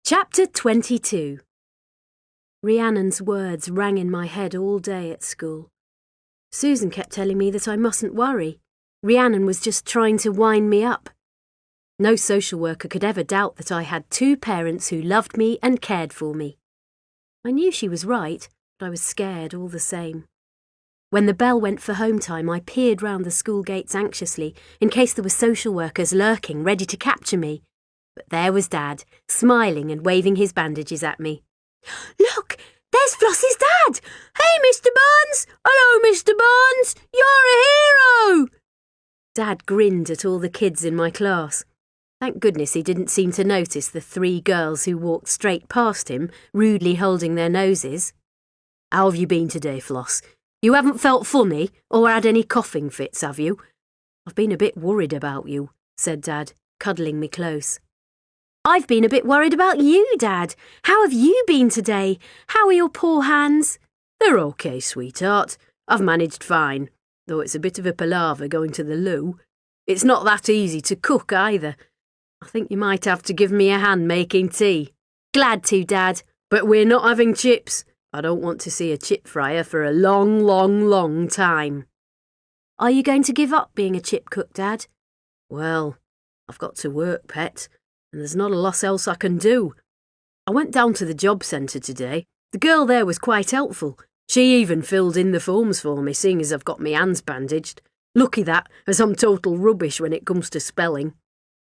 Chapter 22. Rhiannon's words rang in my head all day at school. Susan kept telling me that I mustn't worry. Rhiannon was just trying to wind me up. No social worker could ever doubt that I had two parents who loved me and cared for me. I knew she was right, but I was scared all the same. When the bell went for home time, I peered round the school gates anxiously in case there were social workers lurking, ready to capture me. But there was Dad, smiling and waving his bandages at me. Look, there's Flossie's dad! Hey, Mr. Barnes! Hello, Mr. Barnes! You're a hero! Dad grinned at all the kids in my class. Thank goodness he didn't seem to notice the three girls who walked straight past him, rudely holding their noses. How have you been today, Floss? You haven't felt funny or had any coughing fits, have you? I've been a bit worried about you, said Dad, cuddling me close. I've been a bit worried about you, Dad. How have you been today? How are your poor hands? They're okay, sweetheart. I've managed fine, though it's a bit of a palaver going to the loo. It's not that easy to cook either. I think you might have to give me a hand making tea. Glad to, Dad. But we're not having chips. I don't want to see a chip fryer for a long, long, long time. Are you going to give up being a chip cook, Dad? Well, I've got to work, pet. And there's not a lot else I can do. I went down to the job centre today. The girl there was quite helpful. She even filled in the forms for me, seeing as I've got my hands bandaged. Lucky that, as I'm total rubbish when it comes to spelling.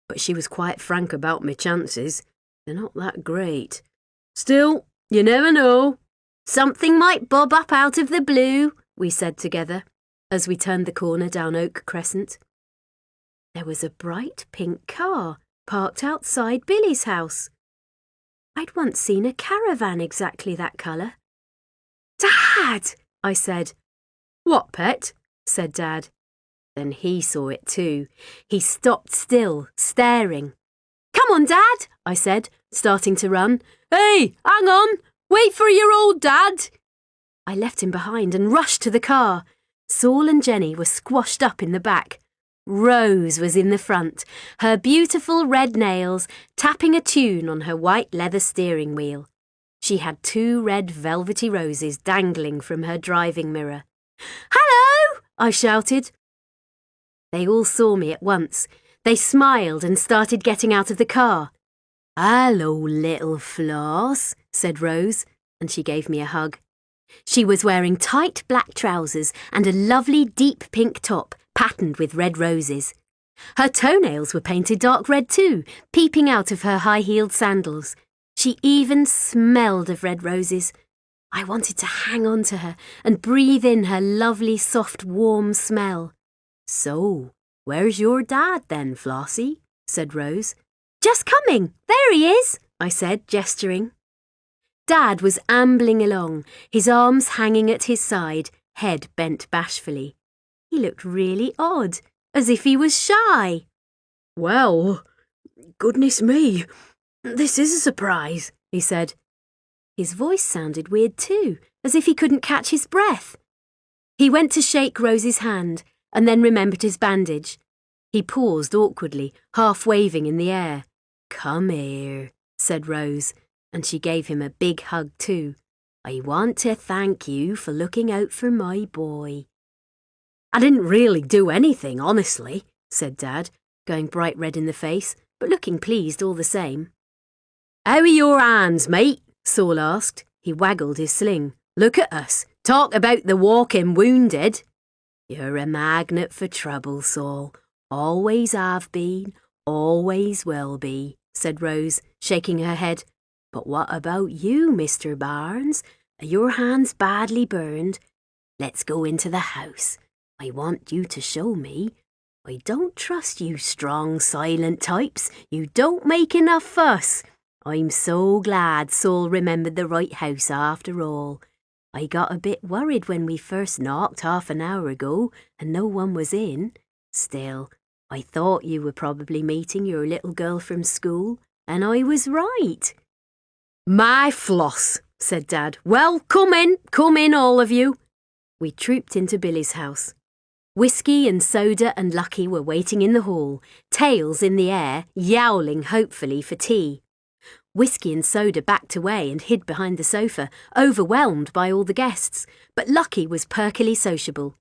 But she was quite frank about my chances. They're not that great. Still, you never know. Something might bob up out of the blue, we said together, as we turned the corner down Oak Crescent. There was a bright pink car parked outside Billy's house. I'd once seen a caravan exactly that colour. Dad, I said. What, pet? Said Dad. Then he saw it too. He stopped still, staring. Come on, Dad, I said, starting to run. Hey, hang on. Wait for your old dad. I left him behind and rushed to the car. Saul and Jenny were squashed up in the back. Rose was in the front, her beautiful red nails tapping a tune on her white leather steering wheel. She had two red velvety roses dangling from her driving mirror. Hello, I shouted. They all saw me at once. They smiled and started getting out of the car. Hello, little Floss, said Rose, and she gave me a hug. She was wearing tight black trousers and a lovely deep pink top, patterned with red roses. Her toenails were painted dark red too, peeping out of her high-heeled sandals. She even smelled of red roses. I wanted to hang on to her and breathe in her lovely, soft, warm smell. So, where's your dad then, Flossie? Said Rose. Just coming. There he is, I said, gesturing. Dad was ambling along, his arms hanging at his side, head bent bashfully. He looked really odd, as if he was shy. Well, goodness me, this is a surprise, he said. His voice sounded weird too, as if he couldn't catch his breath. He went to shake Rose's hand, and then remembered his bandage. He paused awkwardly, half waving in the air. Come here, said Rose, and she gave him a big hug too. I want to thank you for looking out for my boy. I didn't really do anything, honestly, said Dad, going bright red in the face, but looking pleased all the same. How are your hands, mate? Saul asked. He waggled his sling. Look at us. Talk about the walking wounded. You're a magnet for trouble, Saul. Always have been, always will be, said Rose, shaking her head. But what about you, Mr. Barnes? Are your hands badly burned? Let's go into the house. I want you to show me. I don't trust you strong, silent types. You don't make enough fuss. I'm so glad Saul remembered the right house after all. I got a bit worried when we first knocked half an hour ago and no one was in. Still, I thought you were probably meeting your little girl from school, and I was right. My Floss, said Dad. Well, come in, all of you. We trooped into Billy's house. Whiskey and Soda and Lucky were waiting in the hall, tails in the air, yowling hopefully for tea. Whiskey and Soda backed away and hid behind the sofa, overwhelmed by all the guests, but Lucky was perkily sociable.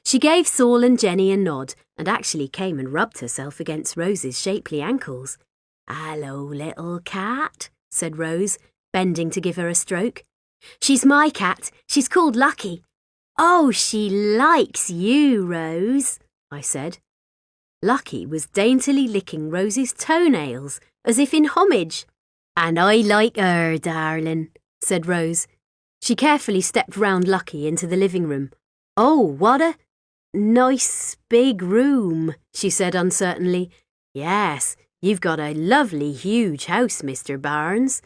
She gave Saul and Jenny a nod and actually came and rubbed herself against Rose's shapely ankles. "Hello, little cat," said Rose, bending to give her a stroke. "She's my cat. She's called Lucky." "Oh, she likes you, Rose," I said. Lucky was daintily licking Rose's toenails, as if in homage. "And I like her, darling," said Rose. She carefully stepped round Lucky into the living room. "Oh, what a nice big room," she said uncertainly. "Yes, you've got a lovely huge house, Mr. Barnes."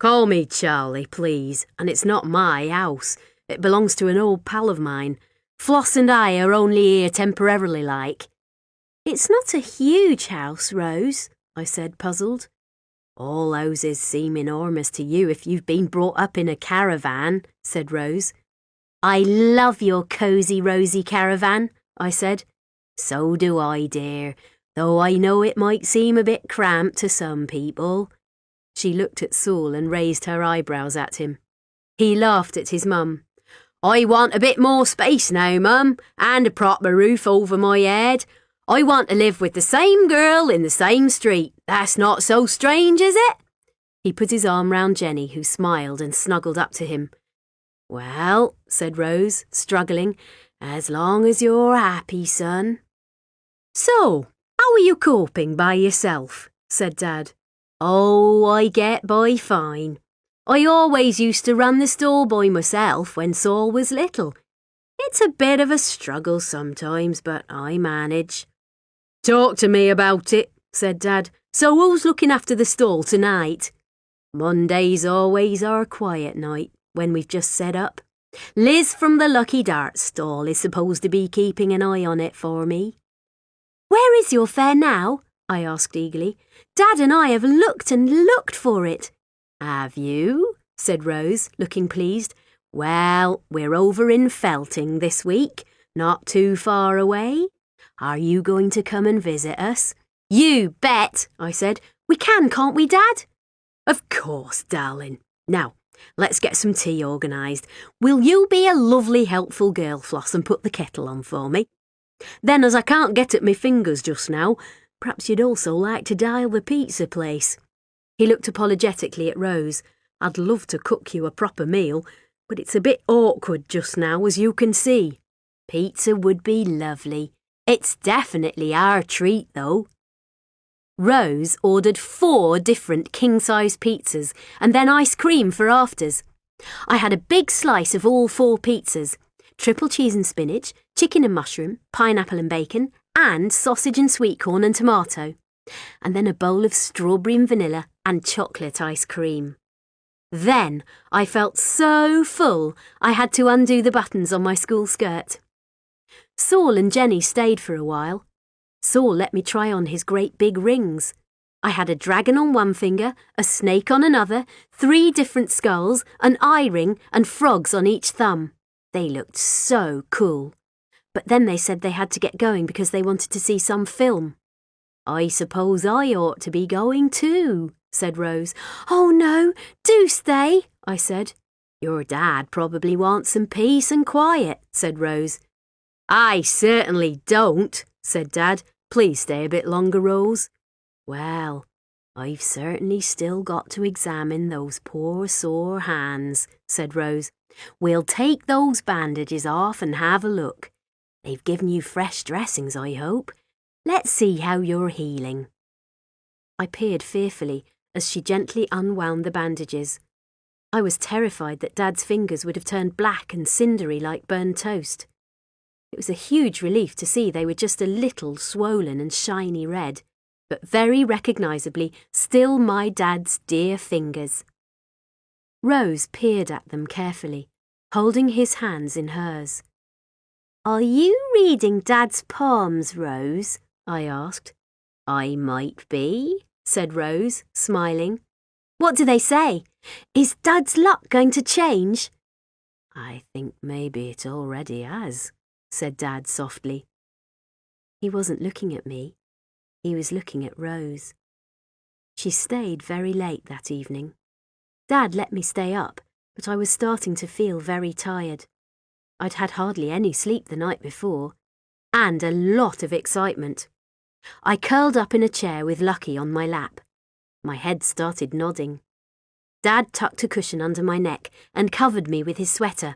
"Call me Charlie, please, and it's not my house. It belongs to an old pal of mine. Floss and I are only here temporarily like." "It's not a huge house, Rose," I said, puzzled. "All houses seem enormous to you if you've been brought up in a caravan," said Rose. "I love your cosy, rosy caravan," I said. "So do I, dear, though I know it might seem a bit cramped to some people." She looked at Saul and raised her eyebrows at him. He laughed at his mum. "I want a bit more space now, Mum, and a proper roof over my head. I want to live with the same girl in the same street. That's not so strange, is it?" He put his arm round Jenny, who smiled and snuggled up to him. "Well," said Rose, struggling, "as long as you're happy, son." "So, how are you coping by yourself?" said Dad. "Oh, I get by fine. I always used to run the store by myself when Saul was little. It's a bit of a struggle sometimes, but I manage." "Talk to me about it," said Dad. "So who's looking after the stall tonight?" "Monday's always our quiet night, when we've just set up. Liz from the Lucky Dart stall is supposed to be keeping an eye on it for me." "Where is your fair now?" I asked eagerly. "Dad and I have looked and looked for it." "Have you?" said Rose, looking pleased. "Well, we're over in Felting this week, not too far away. Are you going to come and visit us?" "You bet," I said. "We can, can't we, Dad?" "Of course, darling. Now, let's get some tea organised. Will you be a lovely, helpful girl, Floss, and put the kettle on for me? Then, as I can't get at my fingers just now, perhaps you'd also like to dial the pizza place." He looked apologetically at Rose. "I'd love to cook you a proper meal, but it's a bit awkward just now, as you can see." "Pizza would be lovely. It's definitely our treat, though." Rose ordered 4 different king-size pizzas and then ice cream for afters. I had a big slice of all 4 pizzas, triple cheese and spinach, chicken and mushroom, pineapple and bacon, and sausage and sweet corn and tomato, and then a bowl of strawberry and vanilla and chocolate ice cream. Then I felt so full I had to undo the buttons on my school skirt. Saul and Jenny stayed for a while. Saul let me try on his great big rings. I had a dragon on one finger, a snake on another, 3 different skulls, an eye ring, and frogs on each thumb. They looked so cool. But then they said they had to get going because they wanted to see some film. "I suppose I ought to be going too," said Rose. "Oh no, do stay," I said. "Your dad probably wants some peace and quiet," said Rose. "I certainly don't," said Dad. "Please stay a bit longer, Rose." "Well, I've certainly still got to examine those poor sore hands," said Rose. "We'll take those bandages off and have a look. They've given you fresh dressings, I hope. Let's see how you're healing." I peered fearfully as she gently unwound the bandages. I was terrified that Dad's fingers would have turned black and cindery like burned toast. It was a huge relief to see they were just a little swollen and shiny red, but very recognisably still my Dad's dear fingers. Rose peered at them carefully, holding his hands in hers. "Are you reading Dad's palms, Rose?" I asked. "I might be," said Rose, smiling. "What do they say? Is Dad's luck going to change?" "I think maybe it already has," said Dad softly. He wasn't looking at me. He was looking at Rose. She stayed very late that evening. Dad let me stay up, but I was starting to feel very tired. I'd had hardly any sleep the night before, and a lot of excitement. I curled up in a chair with Lucky on my lap. My head started nodding. Dad tucked a cushion under my neck and covered me with his sweater.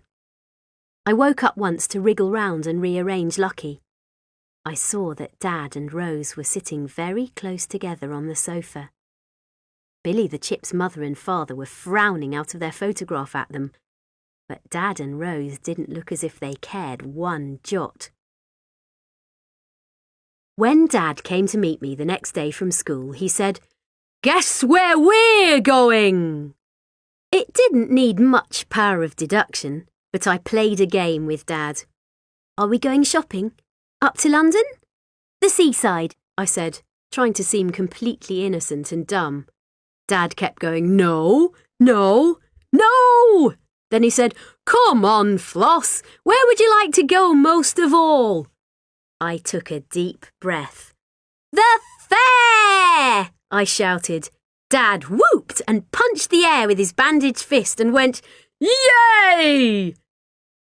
I woke up once to wriggle round and rearrange Lucky. I saw that Dad and Rose were sitting very close together on the sofa. Billy the Chip's mother and father were frowning out of their photograph at them, but Dad and Rose didn't look as if they cared one jot. When Dad came to meet me the next day from school, he said, "Guess where we're going?" It didn't need much power of deduction, but I played a game with Dad. "Are we going shopping? Up to London?" "The seaside," I said, trying to seem completely innocent and dumb. Dad kept going, "No, no, no!" Then he said, "Come on, Floss, where would you like to go most of all?" I took a deep breath. "The fair!" I shouted. Dad whooped and punched the air with his bandaged fist and went, "Yay!"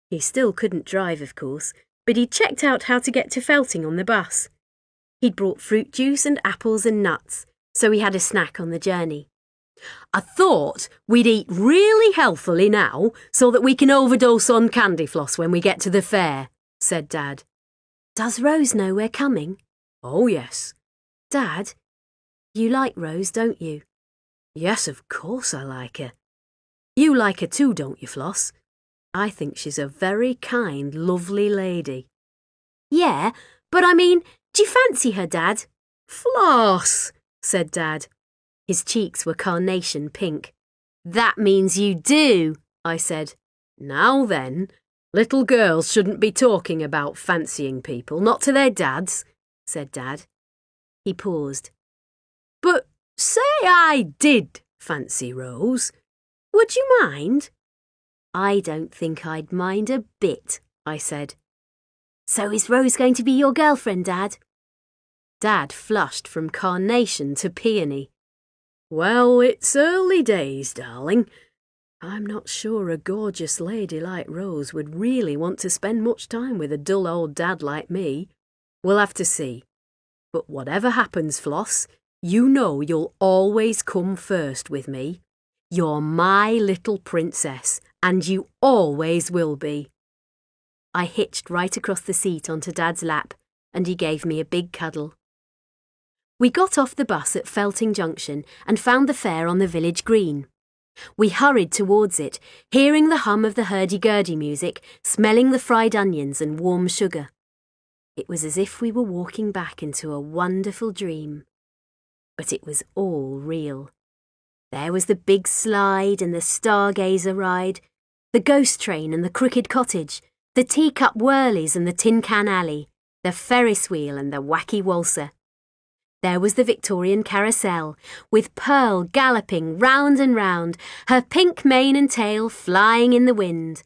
He still couldn't drive, of course, but he'd checked out how to get to Felting on the bus. He'd brought fruit juice and apples and nuts, so we had a snack on the journey. "I thought we'd eat really healthily now so that we can overdose on candy floss when we get to the fair," said Dad. "Does Rose know we're coming?" "Oh, yes." "Dad, you like Rose, don't you?" "Yes, of course I like her. You like her too, don't you, Floss? I think she's a very kind, lovely lady." "Yeah, but I mean, do you fancy her, Dad?" "Floss," said Dad. His cheeks were carnation pink. "That means you do," I said. "Now then, little girls shouldn't be talking about fancying people, not to their dads," said Dad. He paused. "But say I did fancy Rose. Would you mind?" "I don't think I'd mind a bit," I said. "So is Rose going to be your girlfriend, Dad?" Dad flushed from carnation to peony. "Well, it's early days, darling. I'm not sure a gorgeous lady like Rose would really want to spend much time with a dull old dad like me. We'll have to see. But whatever happens, Floss, you know you'll always come first with me. You're my little princess, and you always will be." I hitched right across the seat onto Dad's lap, and he gave me a big cuddle. We got off the bus at Felting Junction and found the fair on the village green. We hurried towards it, hearing the hum of the hurdy-gurdy music, smelling the fried onions and warm sugar. It was as if we were walking back into a wonderful dream. But it was all real. There was the big slide and the stargazer ride, the ghost train and the crooked cottage, the teacup whirlies and the tin can alley, the Ferris wheel and the wacky waltzer. There was the Victorian carousel, with Pearl galloping round and round, her pink mane and tail flying in the wind.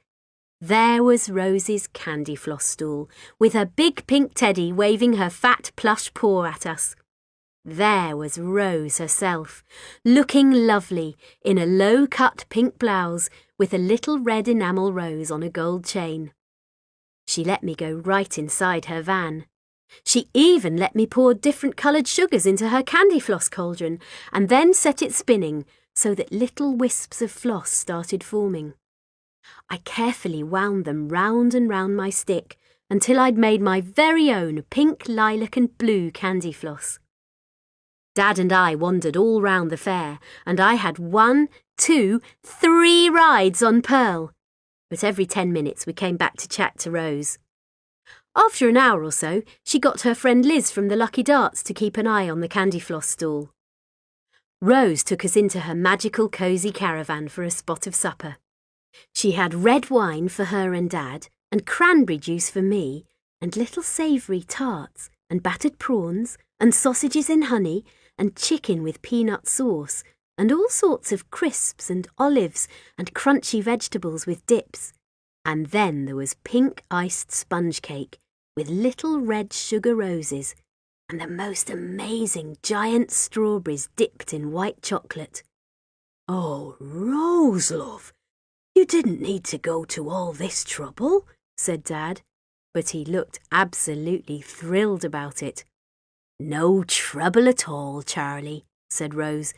There was Rose's candy floss stool, with her big pink teddy waving her fat plush paw at us. There was Rose herself, looking lovely in a low-cut pink blouse with a little red enamel rose on a gold chain. She let me go right inside her van. She even let me pour different coloured sugars into her candy floss cauldron and then set it spinning so that little wisps of floss started forming. I carefully wound them round and round my stick until I'd made my very own pink, lilac and blue candy floss. Dad and I wandered all round the fair, and I had 1, 2, 3 rides on Pearl. But every 10 minutes we came back to chat to Rose. After an hour or so, she got her friend Liz from the Lucky Darts to keep an eye on the candy floss stall. Rose took us into her magical cosy caravan for a spot of supper. She had red wine for her and Dad, and cranberry juice for me, and little savoury tarts, and battered prawns, and sausages in honey, and chicken with peanut sauce, and all sorts of crisps and olives, and crunchy vegetables with dips. And then there was pink iced sponge cake with little red sugar roses, and the most amazing giant strawberries dipped in white chocolate. "Oh, Rose, love, you didn't need to go to all this trouble," said Dad, but he looked absolutely thrilled about it. "No trouble at all, Charlie," said Rose.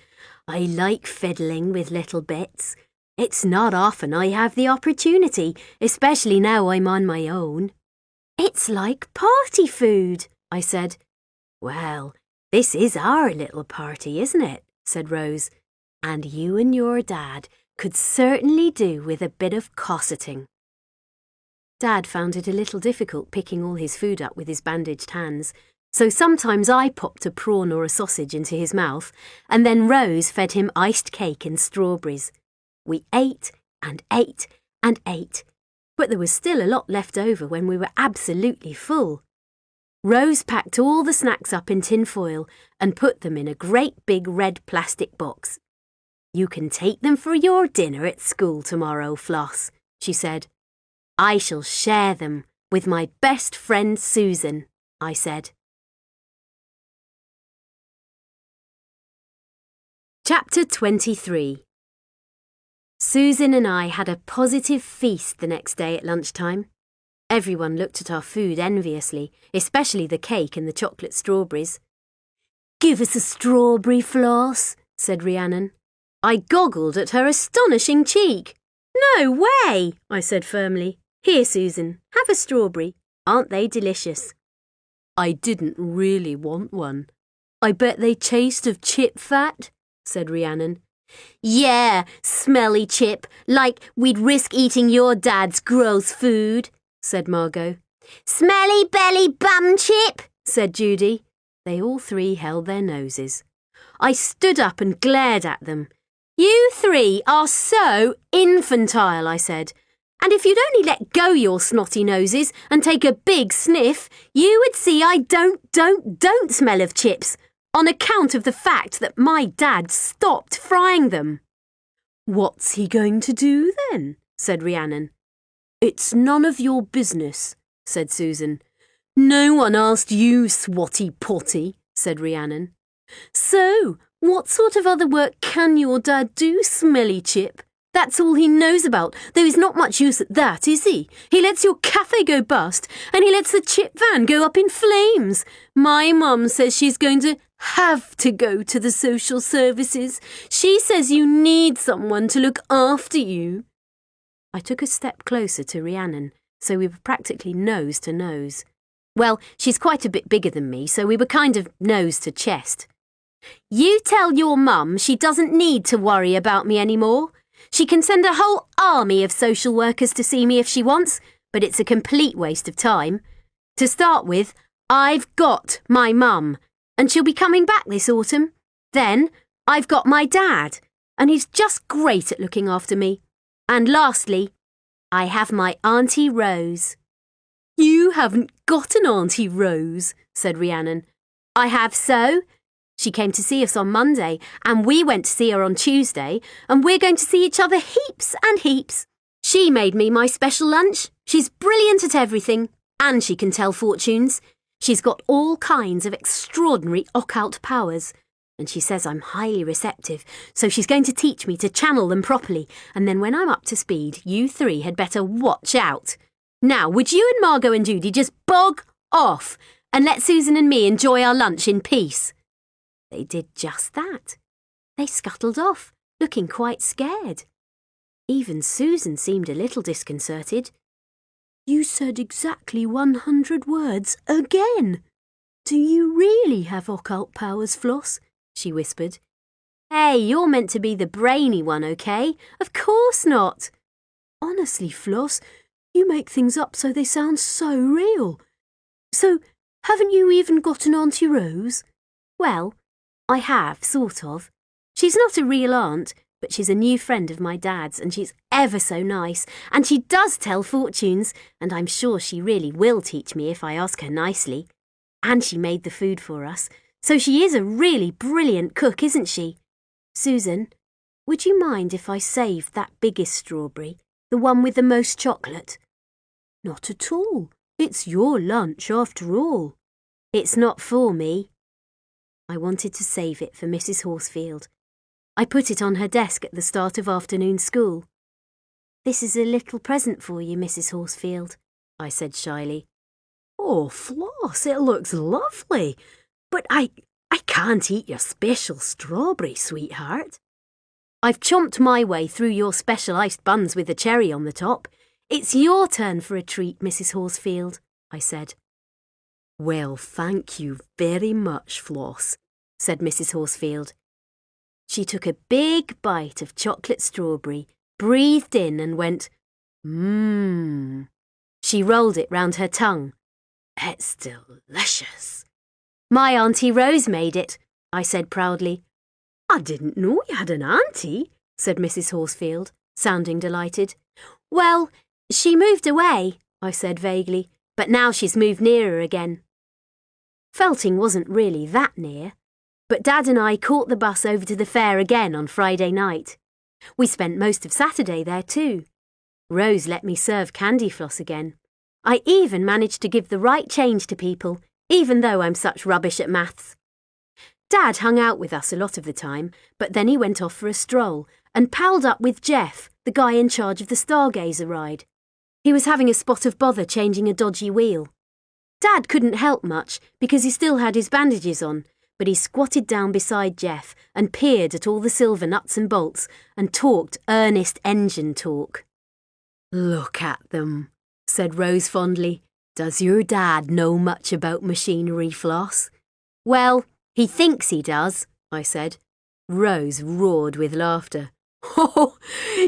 "I like fiddling with little bits. It's not often I have the opportunity, especially now I'm on my own." "It's like party food," I said. "Well, this is our little party, isn't it?" said Rose. "And you and your dad could certainly do with a bit of cosseting." Dad found it a little difficult picking all his food up with his bandaged hands, so sometimes I popped a prawn or a sausage into his mouth, and then Rose fed him iced cake and strawberries. We ate and ate and ate, but there was still a lot left over when we were absolutely full. Rose packed all the snacks up in tin foil and put them in a great big red plastic box. "You can take them for your dinner at school tomorrow, Floss," she said. "I shall share them with my best friend Susan," I said. Chapter 23. Susan and I had a positive feast the next day at lunchtime. Everyone looked at our food enviously, especially the cake and the chocolate strawberries. "Give us a strawberry, Floss," said Rhiannon. I goggled at her astonishing cheek. "No way," I said firmly. "Here, Susan, have a strawberry. Aren't they delicious?" "I didn't really want one. I bet they taste of chip fat," said Rhiannon. "Yeah, smelly chip, like we'd risk eating your dad's gross food," said Margot. "Smelly belly bum chip," said Judy. They all three held their noses. I stood up and glared at them. "You three are so infantile," I said. "And if you'd only let go your snotty noses and take a big sniff, you would see I don't smell of chips, on account of the fact that my dad stopped frying them." "What's he going to do then?" said Rhiannon. "It's none of your business," said Susan. "No one asked you, swatty potty," said Rhiannon. "So, what sort of other work can your dad do, smelly chip? That's all he knows about, though he's not much use at that, is he? He lets your cafe go bust, and he lets the chip van go up in flames. My mum says she's going to have to go to the social services. She says you need someone to look after you." I took a step closer to Rhiannon, so we were practically nose to nose. Well, she's quite a bit bigger than me, so we were kind of nose to chest. "You tell your mum she doesn't need to worry about me anymore. She can send a whole army of social workers to see me if she wants, but it's a complete waste of time. To start with, I've got my mum, and she'll be coming back this autumn. Then, I've got my dad, and he's just great at looking after me. And lastly, I have my Auntie Rose." "You haven't got an Auntie Rose," said Rhiannon. "I have so. She came to see us on Monday, and we went to see her on Tuesday, and we're going to see each other heaps and heaps. She made me my special lunch. She's brilliant at everything, and she can tell fortunes. She's got all kinds of extraordinary occult powers, and she says I'm highly receptive, so she's going to teach me to channel them properly, and then when I'm up to speed, you three had better watch out. Now, would you and Margot and Judy just bog off and let Susan and me enjoy our lunch in peace?" They did just that. They scuttled off, looking quite scared. Even Susan seemed a little disconcerted. "You said exactly 100 words again. Do you really have occult powers, Floss?" she whispered. "Hey, you're meant to be the brainy one, okay? Of course not." "Honestly, Floss, you make things up so they sound so real. So, haven't you even got an Auntie Rose?" "Well, I have, sort of. She's not a real aunt, but she's a new friend of my dad's, and she's ever so nice, and she does tell fortunes, and I'm sure she really will teach me if I ask her nicely. And she made the food for us, so she is a really brilliant cook, isn't she? Susan, would you mind if I saved that biggest strawberry, the one with the most chocolate?" "Not at all. It's your lunch after all." It's not for me. I wanted to save it for Mrs. Horsefield. I put it on her desk at the start of afternoon school. This is a little present for you, Mrs. Horsefield, I said shyly. Oh, Floss, it looks lovely. But I can't eat your special strawberry, sweetheart. I've chomped my way through your special iced buns with a cherry on the top. It's your turn for a treat, Mrs. Horsefield, I said. Well, thank you very much, Floss, said Mrs. Horsefield. She took a big bite of chocolate strawberry, breathed in and went, mmm. She rolled it round her tongue. It's delicious. My Auntie Rose made it, I said proudly. I didn't know you had an auntie, said Mrs. Horsefield, sounding delighted. Well, she moved away, I said vaguely, but now she's moved nearer again. Felting wasn't really that near, but Dad and I caught the bus over to the fair again on Friday night. We spent most of Saturday there too. Rose let me serve candy floss again. I even managed to give the right change to people, even though I'm such rubbish at maths. Dad hung out with us a lot of the time, but then he went off for a stroll and palled up with Jeff, the guy in charge of the Stargazer ride. He was having a spot of bother changing a dodgy wheel. Dad couldn't help much because he still had his bandages on, but he squatted down beside Jeff and peered at all the silver nuts and bolts and talked earnest engine talk. Look at them, said Rose fondly. Does your dad know much about machinery, Floss? Well, he thinks he does, I said. Rose roared with laughter. Oh,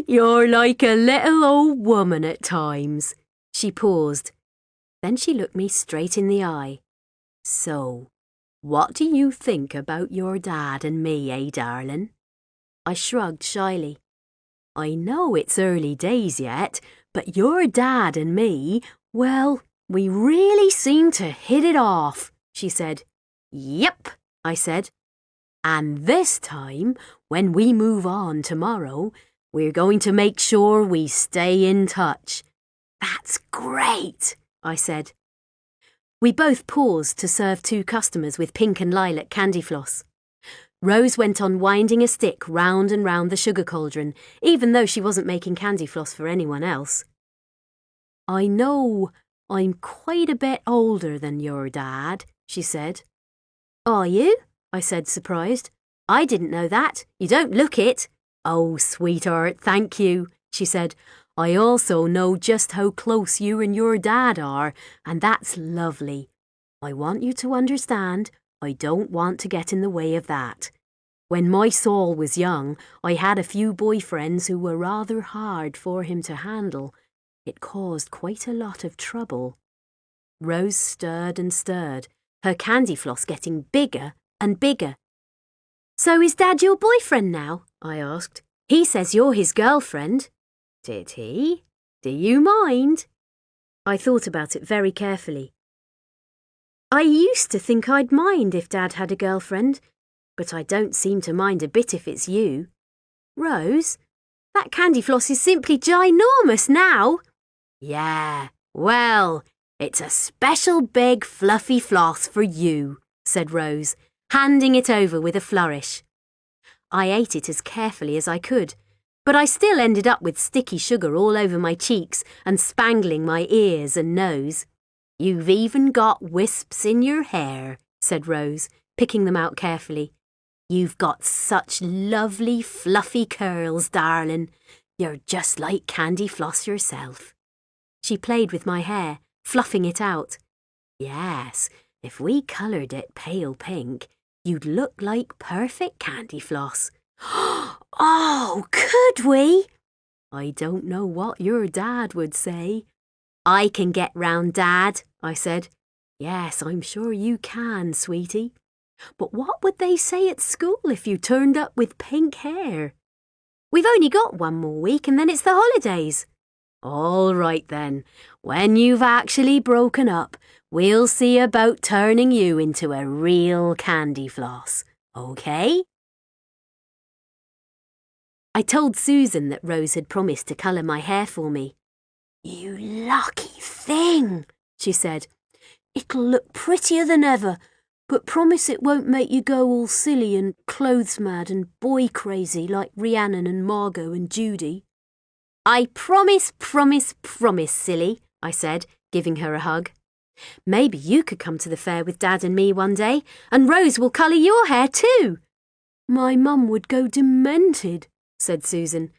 you're like a little old woman at times. She paused. Then she looked me straight in the eye. So, what do you think about your dad and me, darling? I shrugged shyly. I know it's early days yet, but your dad and me, well, we really seem to hit it off, she said. Yep, I said. And this time, when we move on tomorrow, we're going to make sure we stay in touch. That's great, I said. We both paused to serve 2 customers with pink and lilac candy floss. Rose went on winding a stick round and round the sugar cauldron, even though she wasn't making candy floss for anyone else. I know I'm quite a bit older than your dad, she said. Are you? I said, surprised. I didn't know that. You don't look it. Oh, sweetheart, thank you, she said. I also know just how close you and your dad are, and that's lovely. I want you to understand, I don't want to get in the way of that. When my Saul was young, I had a few boyfriends who were rather hard for him to handle. It caused quite a lot of trouble. Rose stirred and stirred, her candy floss getting bigger and bigger. So is Dad your boyfriend now? I asked. He says you're his girlfriend. Did he? Do you mind? I thought about it very carefully. I used to think I'd mind if Dad had a girlfriend, but I don't seem to mind a bit if it's you. Rose, that candy floss is simply ginormous now. Yeah, well, it's a special big fluffy floss for you, said Rose, handing it over with a flourish. I ate it as carefully as I could, but I still ended up with sticky sugar all over my cheeks and spangling my ears and nose. You've even got wisps in your hair, said Rose, picking them out carefully. You've got such lovely fluffy curls, darling. You're just like candy floss yourself. She played with my hair, fluffing it out. Yes, if we coloured it pale pink, you'd look like perfect candy floss. Oh, could we? I don't know what your dad would say. I can get round Dad, I said. Yes, I'm sure you can, sweetie. But what would they say at school if you turned up with pink hair? We've only got 1 more week and then it's the holidays. All right then, when you've actually broken up, we'll see about turning you into a real candy floss, okay? I told Susan that Rose had promised to colour my hair for me. You lucky thing, she said. It'll look prettier than ever, but promise it won't make you go all silly and clothes mad and boy crazy like Rhiannon and Margot and Judy. I promise, silly, I said, giving her a hug. Maybe you could come to the fair with Dad and me one day, and Rose will colour your hair too. My mum would go demented, said Susan.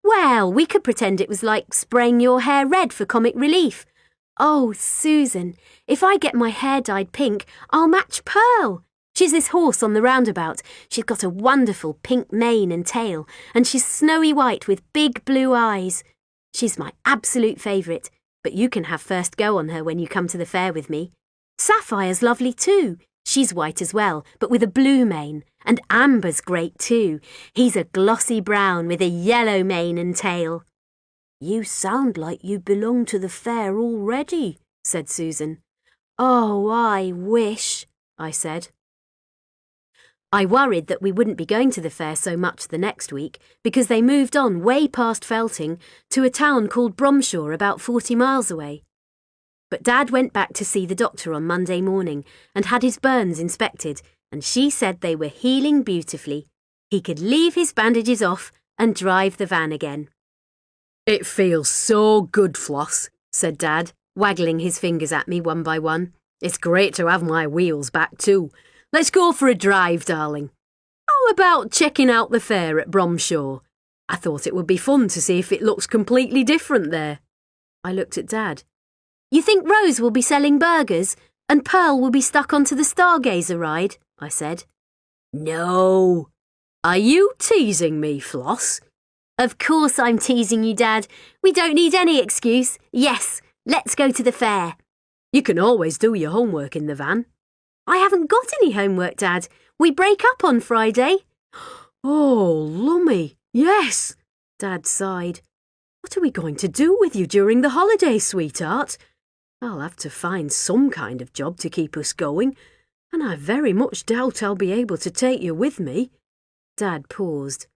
Well, we could pretend it was like spraying your hair red for comic relief. Oh, Susan, if I get my hair dyed pink, I'll match Pearl. She's this horse on the roundabout. She's got a wonderful pink mane and tail, and she's snowy white with big blue eyes. She's my absolute favourite, but you can have first go on her when you come to the fair with me. Sapphire's lovely too. She's white as well, but with a blue mane, and Amber's great too. He's a glossy brown with a yellow mane and tail. You sound like you belong to the fair already, said Susan. Oh, I wish, I said. I worried that we wouldn't be going to the fair so much the next week because they moved on way past Felting to a town called Bromshaw about 40 miles away. But Dad went back to see the doctor on Monday morning and had his burns inspected, and she said they were healing beautifully. He could leave his bandages off and drive the van again. It feels so good, Floss, said Dad, waggling his fingers at me one by one. It's great to have my wheels back too. Let's go for a drive, darling. How about checking out the fair at Bromshaw? I thought it would be fun to see if it looks completely different there. I looked at Dad. You think Rose will be selling burgers and Pearl will be stuck onto the Stargazer ride? I said. No. Are you teasing me, Floss? Of course I'm teasing you, Dad. We don't need any excuse. Yes, let's go to the fair. You can always do your homework in the van. I haven't got any homework, Dad. We break up on Friday. Oh, lummy, yes, Dad sighed. What are we going to do with you during the holidays, sweetheart? I'll have to find some kind of job to keep us going, and I very much doubt I'll be able to take you with me. Dad paused.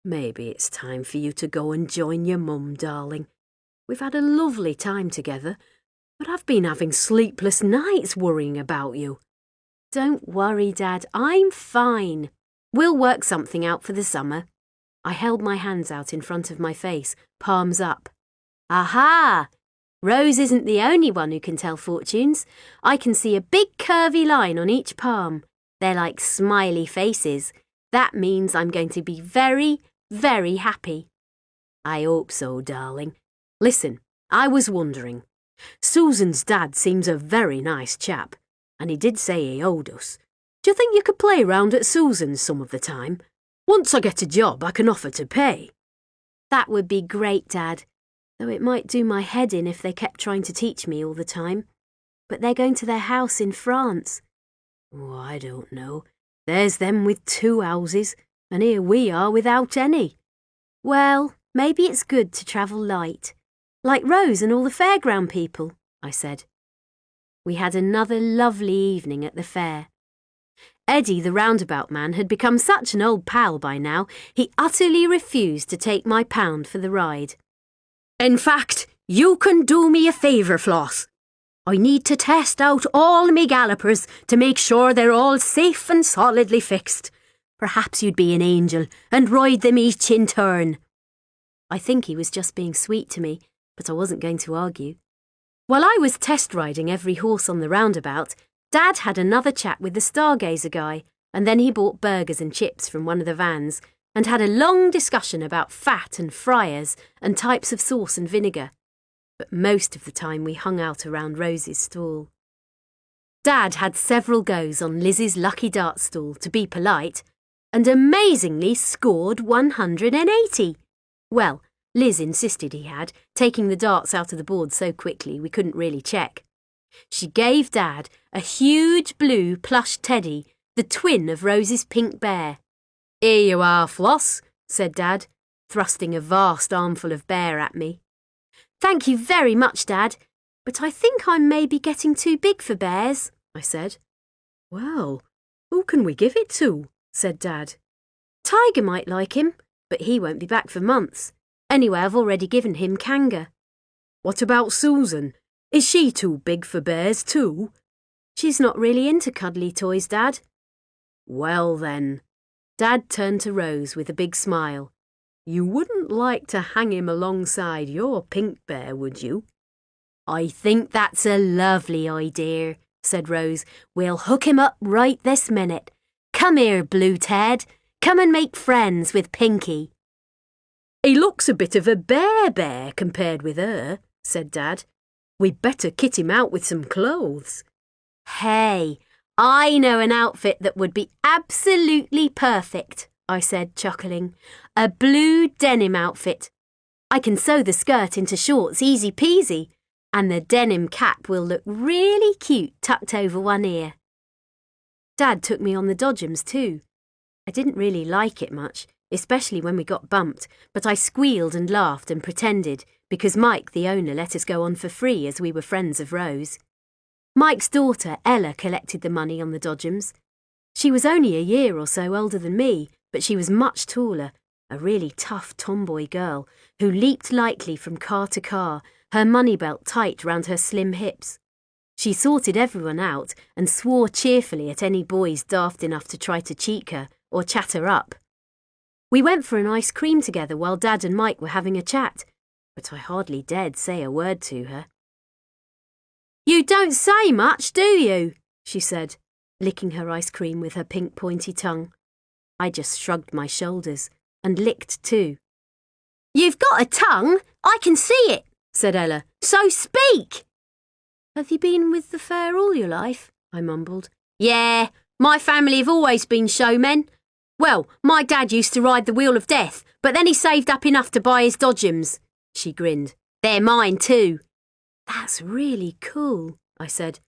Maybe it's time for you to go and join your mum, darling. We've had a lovely time together, but I've been having sleepless nights worrying about you. Don't worry, Dad. I'm fine. We'll work something out for the summer. I held my hands out in front of my face, palms up. Aha! Rose isn't the only one who can tell fortunes. I can see a big curvy line on each palm. They're like smiley faces. That means I'm going to be very, very happy. I hope so, darling. Listen, I was wondering. Susan's dad seems a very nice chap, and he did say he owed us. Do you think you could play round at Susan's some of the time? Once I get a job, I can offer to pay. That would be great, Dad, though it might do my head in if they kept trying to teach me all the time. But they're going to their house in France. Oh, I don't know. There's them with 2 houses, and here we are without any. Well, maybe it's good to travel light, like Rose and all the fairground people, I said. We had another lovely evening at the fair. Eddie, the roundabout man, had become such an old pal by now, he utterly refused to take my pound for the ride. In fact, you can do me a favour, Floss. I need to test out all me gallopers to make sure they're all safe and solidly fixed. Perhaps you'd be an angel and ride them each in turn. I think he was just being sweet to me, but I wasn't going to argue. While I was test riding every horse on the roundabout, Dad had another chat with the Stargazer guy, and then he bought burgers and chips from one of the vans and had a long discussion about fat and fryers and types of sauce and vinegar. But most of the time we hung out around Rose's stall. Dad had several goes on Liz's lucky dart stall to be polite, and amazingly scored 180. Well, Liz insisted he had, taking the darts out of the board so quickly we couldn't really check. She gave Dad a huge blue plush teddy, the twin of Rose's pink bear. Here you are, Floss, said Dad, thrusting a vast armful of bear at me. Thank you very much, Dad, but I think I'm maybe getting too big for bears, I said. Well, who can we give it to? Said Dad. Tiger might like him, but he won't be back for months. Anyway, I've already given him Kanga. What about Susan? Is she too big for bears too? She's not really into cuddly toys, Dad. Well then, Dad turned to Rose with a big smile. You wouldn't like to hang him alongside your pink bear, would you? I think that's a lovely idea, said Rose. We'll hook him up right this minute. Come here, Blue Ted. Come and make friends with Pinky. He looks a bit of a bear compared with her, said Dad. We'd better kit him out with some clothes. Hey, I know an outfit that would be absolutely perfect, I said, chuckling. A blue denim outfit. I can sew the skirt into shorts easy peasy, and the denim cap will look really cute tucked over one ear. Dad took me on the dodgems too. I didn't really like it much, especially when we got bumped, but I squealed and laughed and pretended because Mike, the owner, let us go on for free as we were friends of Rose. Mike's daughter, Ella, collected the money on the dodgems. She was only a year or so older than me, but she was much taller, a really tough tomboy girl who leaped lightly from car to car, her money belt tight round her slim hips. She sorted everyone out and swore cheerfully at any boys daft enough to try to cheek her or chat her up. We went for an ice cream together while Dad and Mike were having a chat, but I hardly dared say a word to her. You don't say much, do you? She said, licking her ice cream with her pink pointy tongue. I just shrugged my shoulders and licked too. You've got a tongue, I can see it, said Ella, so speak. Have you been with the fair all your life? I mumbled. Yeah, my family have always been showmen. Well, my dad used to ride the Wheel of Death, but then he saved up enough to buy his dodgems. She grinned. They're mine too. That's really cool, I said.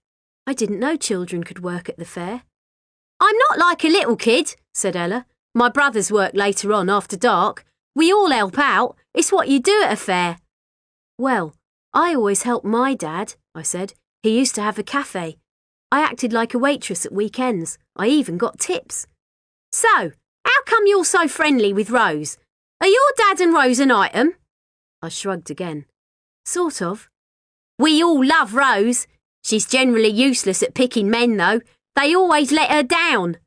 I didn't know children could work at the fair. I'm not like a little kid, said Ella. My brothers work later on after dark. We all help out. It's what you do at a fair. Well, I always helped my dad, I said. He used to have a cafe. I acted like a waitress at weekends. I even got tips. So, how come you're so friendly with Rose? Are your dad and Rose an item? I shrugged again. Sort of. We all love Rose. She's generally useless at picking men, though. They always let her down.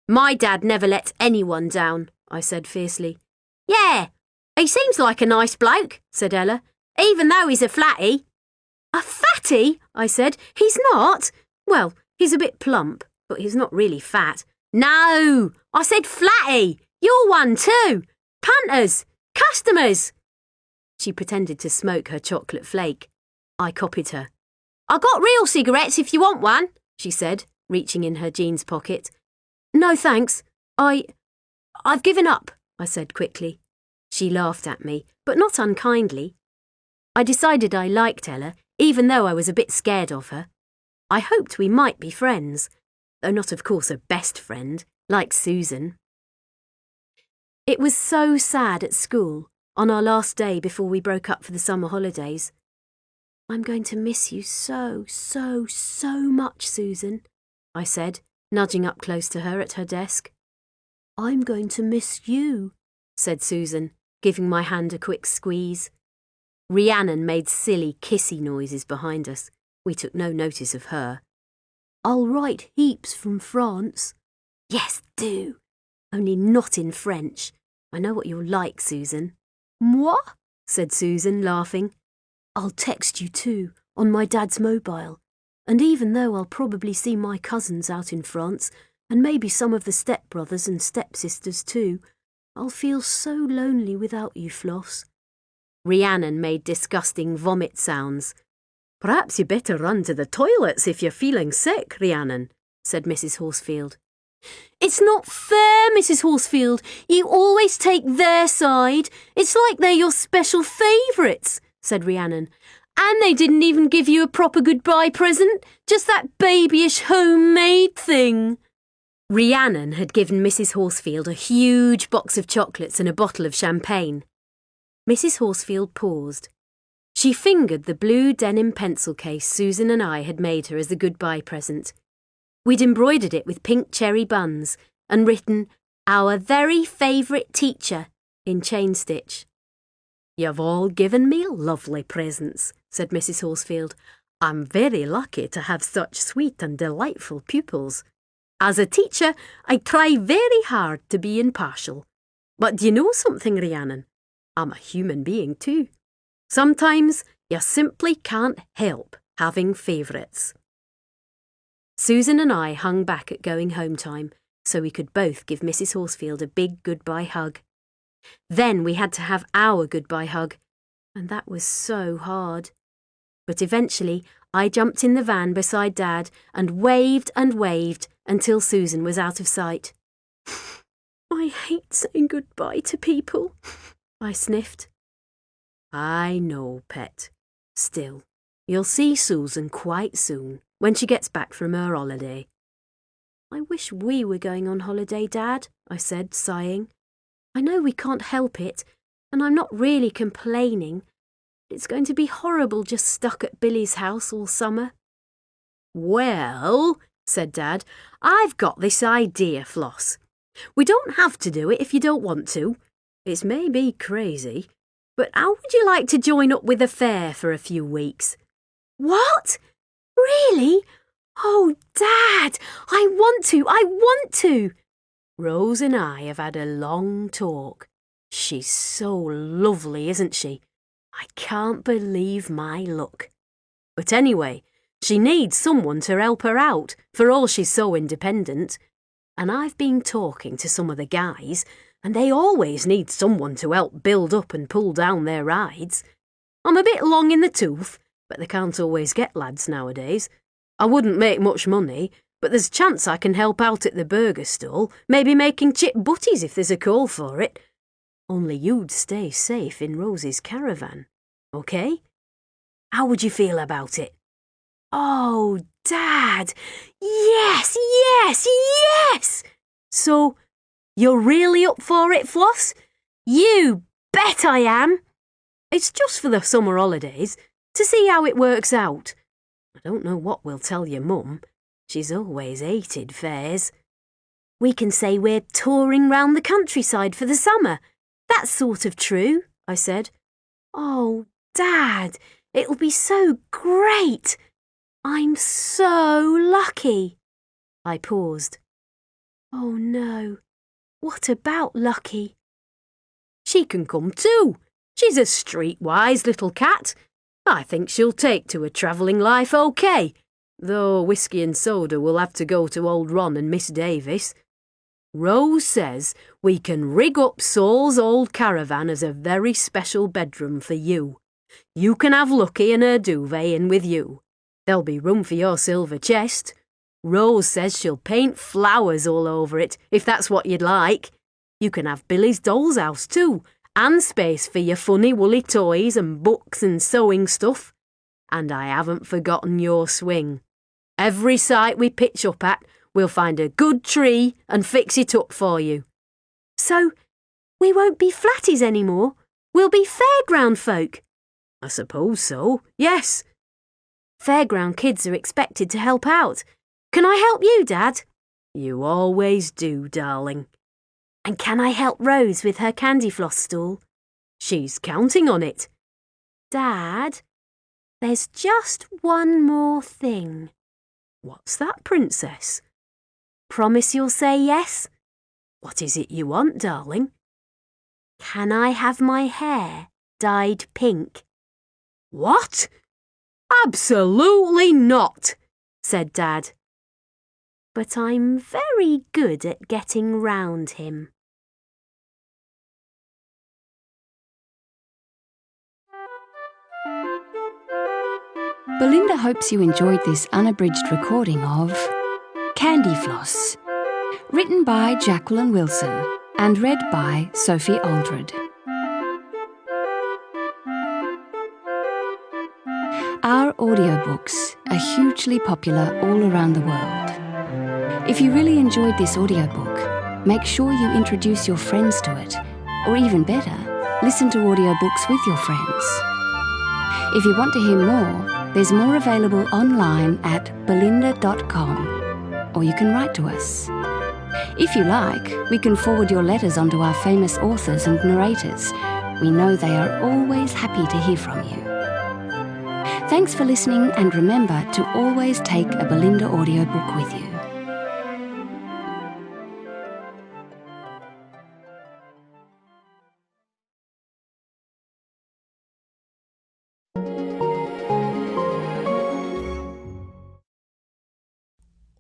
My dad never lets anyone down, I said fiercely. Yeah, he seems like a nice bloke, said Ella, even though he's a flatty. A fatty? I said. He's not. Well, he's a bit plump, but he's not really fat. No, I said flatty. You're one too. Punters. Customers. She pretended to smoke her chocolate flake. I copied her. I got real cigarettes if you want one, she said, reaching in her jeans pocket. No, thanks. I've given up, I said quickly. She laughed at me, but not unkindly. I decided I liked Ella, even though I was a bit scared of her. I hoped we might be friends, though not, of course, a best friend, like Susan. It was so sad at school, on our last day before we broke up for the summer holidays. I'm going to miss you so much, Susan, I said, nudging up close to her at her desk. I'm going to miss you, said Susan, giving my hand a quick squeeze. Rhiannon made silly kissy noises behind us. We took no notice of her. I'll write heaps from France. Yes, do. Only not in French. I know what you're like, Susan. Moi? Said Susan, laughing. I'll text you too, on my dad's mobile. And even though I'll probably see my cousins out in France, and maybe some of the stepbrothers and stepsisters too, I'll feel so lonely without you, Floss. Rhiannon made disgusting vomit sounds. Perhaps you better run to the toilets if you're feeling sick, Rhiannon, said Mrs. Horsefield. It's not fair, Mrs. Horsefield. You always take their side. It's like they're your special favourites, said Rhiannon. And they didn't even give you a proper goodbye present, just that babyish homemade thing. Rhiannon had given Mrs. Horsefield a huge box of chocolates and a bottle of champagne. Mrs. Horsefield paused. She fingered the blue denim pencil case Susan and I had made her as a goodbye present. We'd embroidered it with pink cherry buns and written, "Our very favourite teacher," in chain stitch. You've all given me lovely presents, said Mrs. Horsefield. I'm very lucky to have such sweet and delightful pupils. As a teacher, I try very hard to be impartial. But do you know something, Rhiannon? I'm a human being too. Sometimes you simply can't help having favourites. Susan and I hung back at going home time so we could both give Mrs. Horsfield a big goodbye hug. Then we had to have our goodbye hug, and that was so hard. But eventually I jumped in the van beside Dad and waved until Susan was out of sight. I hate saying goodbye to people, I sniffed. I know, pet. Still, you'll see Susan quite soon when she gets back from her holiday. I wish we were going on holiday, Dad, I said, sighing. I know we can't help it, and I'm not really complaining. It's going to be horrible just stuck at Billy's house all summer. Well, said Dad, I've got this idea, Floss. We don't have to do it if you don't want to. It's maybe crazy, but how would you like to join up with a fair for a few weeks? What? Really? Oh, Dad, I want to. Rose and I have had a long talk. She's so lovely, isn't she? I can't believe my luck. But anyway, she needs someone to help her out, for all she's so independent. And I've been talking to some of the guys, and they always need someone to help build up and pull down their rides. I'm a bit long in the tooth, but they can't always get lads nowadays. I wouldn't make much money, but there's a chance I can help out at the burger stall, maybe making chip butties if there's a call for it. Only you'd stay safe in Rose's caravan, OK? How would you feel about it? Oh, Dad! Yes! So, you're really up for it, Floss? You bet I am! It's just for the summer holidays, to see how it works out. I don't know what we'll tell your mum. She's always hated fairs. We can say we're touring round the countryside for the summer. That's sort of true, I said. Oh, Dad, it'll be so great. I'm so lucky. I paused. Oh, no. What about Lucky? She can come too. She's a streetwise little cat. I think she'll take to a travelling life OK, though whiskey and soda will have to go to old Ron and Miss Davis. Rose says we can rig up Saul's old caravan as a very special bedroom for you. You can have Lucky and her duvet in with you. There'll be room for your silver chest. Rose says she'll paint flowers all over it, if that's what you'd like. You can have Billy's doll's house too, and space for your funny woolly toys and books and sewing stuff. And I haven't forgotten your swing. Every site we pitch up at, we'll find a good tree and fix it up for you. So, we won't be flatties anymore? We'll be fairground folk? I suppose so, yes. Fairground kids are expected to help out. Can I help you, Dad? You always do, darling. And can I help Rose with her candy floss stall? She's counting on it. Dad, there's just one more thing. What's that, Princess? Promise you'll say yes? What is it you want, darling? Can I have my hair dyed pink? What? Absolutely not, said Dad. But I'm very good at getting round him. Belinda hopes you enjoyed this unabridged recording of Candy Floss, written by Jacqueline Wilson and read by Sophie Aldred. Our audiobooks are hugely popular all around the world. If you really enjoyed this audiobook, make sure you introduce your friends to it, or even better, listen to audiobooks with your friends. If you want to hear more, there's more available online at belinda.com, or you can write to us. If you like, we can forward your letters onto our famous authors and narrators. We know they are always happy to hear from you. Thanks for listening, and remember to always take a Belinda audiobook with you.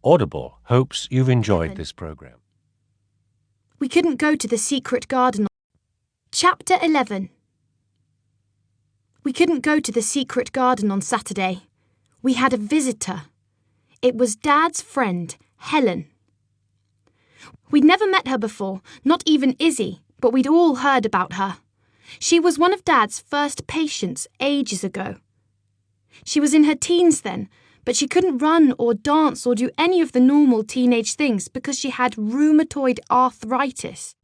Audible hopes you've enjoyed this program. We couldn't go to the secret garden. Chapter 11. We couldn't go to the secret garden on Saturday. We had a visitor. It was Dad's friend, Helen. We'd never met her before, not even Izzy, but we'd all heard about her. She was one of Dad's first patients ages ago. She was in her teens then, but she couldn't run or dance or do any of the normal teenage things because she had rheumatoid arthritis.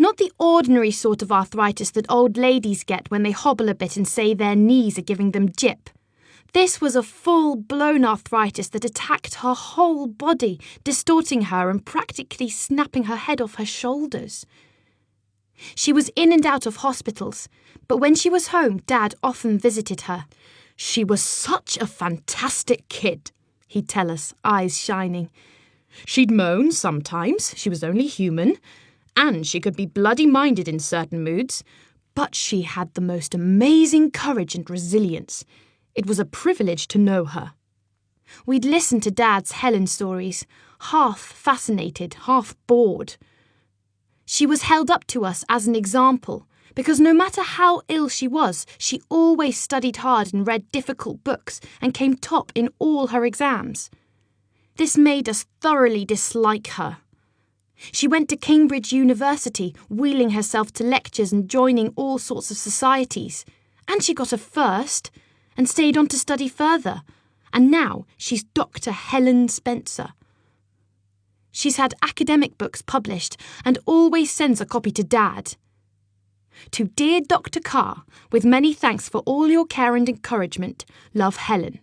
Not the ordinary sort of arthritis that old ladies get when they hobble a bit and say their knees are giving them jip. This was a full-blown arthritis that attacked her whole body, distorting her and practically snapping her head off her shoulders. She was in and out of hospitals, but when she was home, Dad often visited her. She was such a fantastic kid, he'd tell us, eyes shining. She'd moan sometimes, she was only human, and she could be bloody-minded in certain moods, but she had the most amazing courage and resilience. It was a privilege to know her. We'd listen to Dad's Helen stories, half fascinated, half bored. She was held up to us as an example, because no matter how ill she was, she always studied hard and read difficult books and came top in all her exams. This made us thoroughly dislike her. She went to Cambridge University, wheeling herself to lectures and joining all sorts of societies. And she got a first and stayed on to study further. And now she's Dr. Helen Spencer. She's had academic books published and always sends a copy to Dad. To dear Dr. Carr, with many thanks for all your care and encouragement, love, Helen.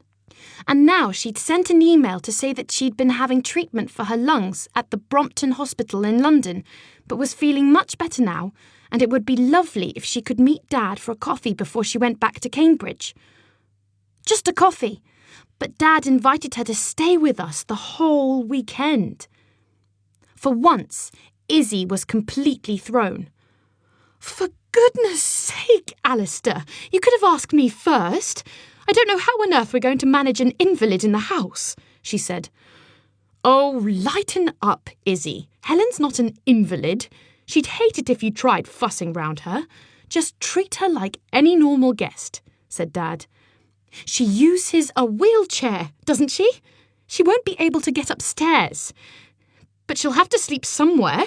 And now she'd sent an email to say that she'd been having treatment for her lungs at the Brompton Hospital in London, but was feeling much better now, and it would be lovely if she could meet Dad for a coffee before she went back to Cambridge. Just a coffee, but Dad invited her to stay with us the whole weekend. For once, Izzy was completely thrown. For goodness sake, Alistair, you could have asked me first. I don't know how on earth we're going to manage an invalid in the house, she said. Oh, lighten up, Izzy. Helen's not an invalid. She'd hate it if you tried fussing round her. Just treat her like any normal guest, said Dad. She uses a wheelchair, doesn't she? She won't be able to get upstairs. But she'll have to sleep somewhere.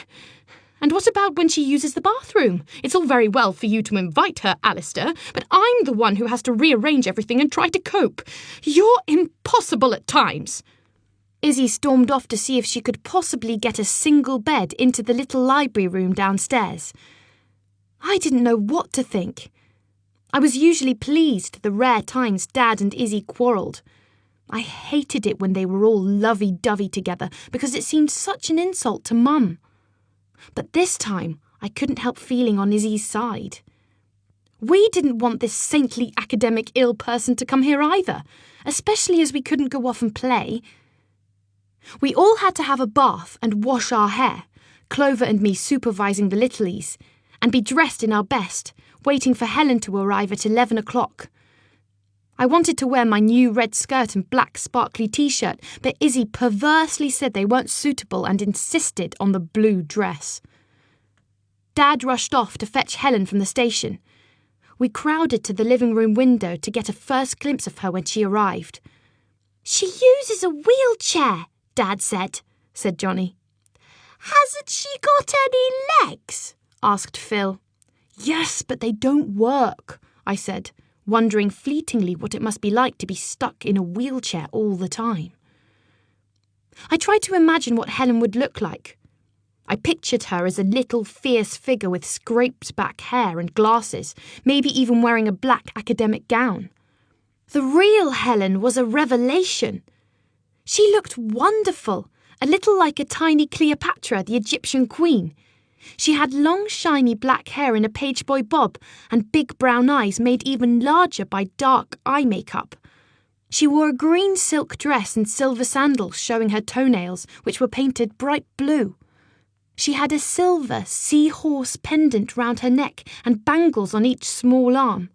And what about when she uses the bathroom? It's all very well for you to invite her, Alistair, but I'm the one who has to rearrange everything and try to cope. You're impossible at times. Izzy stormed off to see if she could possibly get a single bed into the little library room downstairs. I didn't know what to think. I was usually pleased the rare times Dad and Izzy quarrelled. I hated it when they were all lovey-dovey together because it seemed such an insult to Mum. But this time, I couldn't help feeling on Izzy's side. We didn't want this saintly academic ill person to come here either, especially as we couldn't go off and play. We all had to have a bath and wash our hair, Clover and me supervising the littlies, and be dressed in our best, waiting for Helen to arrive at 11 o'clock. I wanted to wear my new red skirt and black sparkly t-shirt, but Izzy perversely said they weren't suitable and insisted on the blue dress. Dad rushed off to fetch Helen from the station. We crowded to the living room window to get a first glimpse of her when she arrived. She uses a wheelchair, Dad said Johnny. Hasn't she got any legs? Asked Phil. Yes, but they don't work, I said, wondering fleetingly what it must be like to be stuck in a wheelchair all the time. I tried to imagine what Helen would look like. I pictured her as a little fierce figure with scraped back hair and glasses, maybe even wearing a black academic gown. The real Helen was a revelation. She looked wonderful, a little like a tiny Cleopatra, the Egyptian queen. She had long, shiny black hair in a pageboy bob and big brown eyes made even larger by dark eye makeup. She wore a green silk dress and silver sandals showing her toenails, which were painted bright blue. She had a silver seahorse pendant round her neck and bangles on each small arm.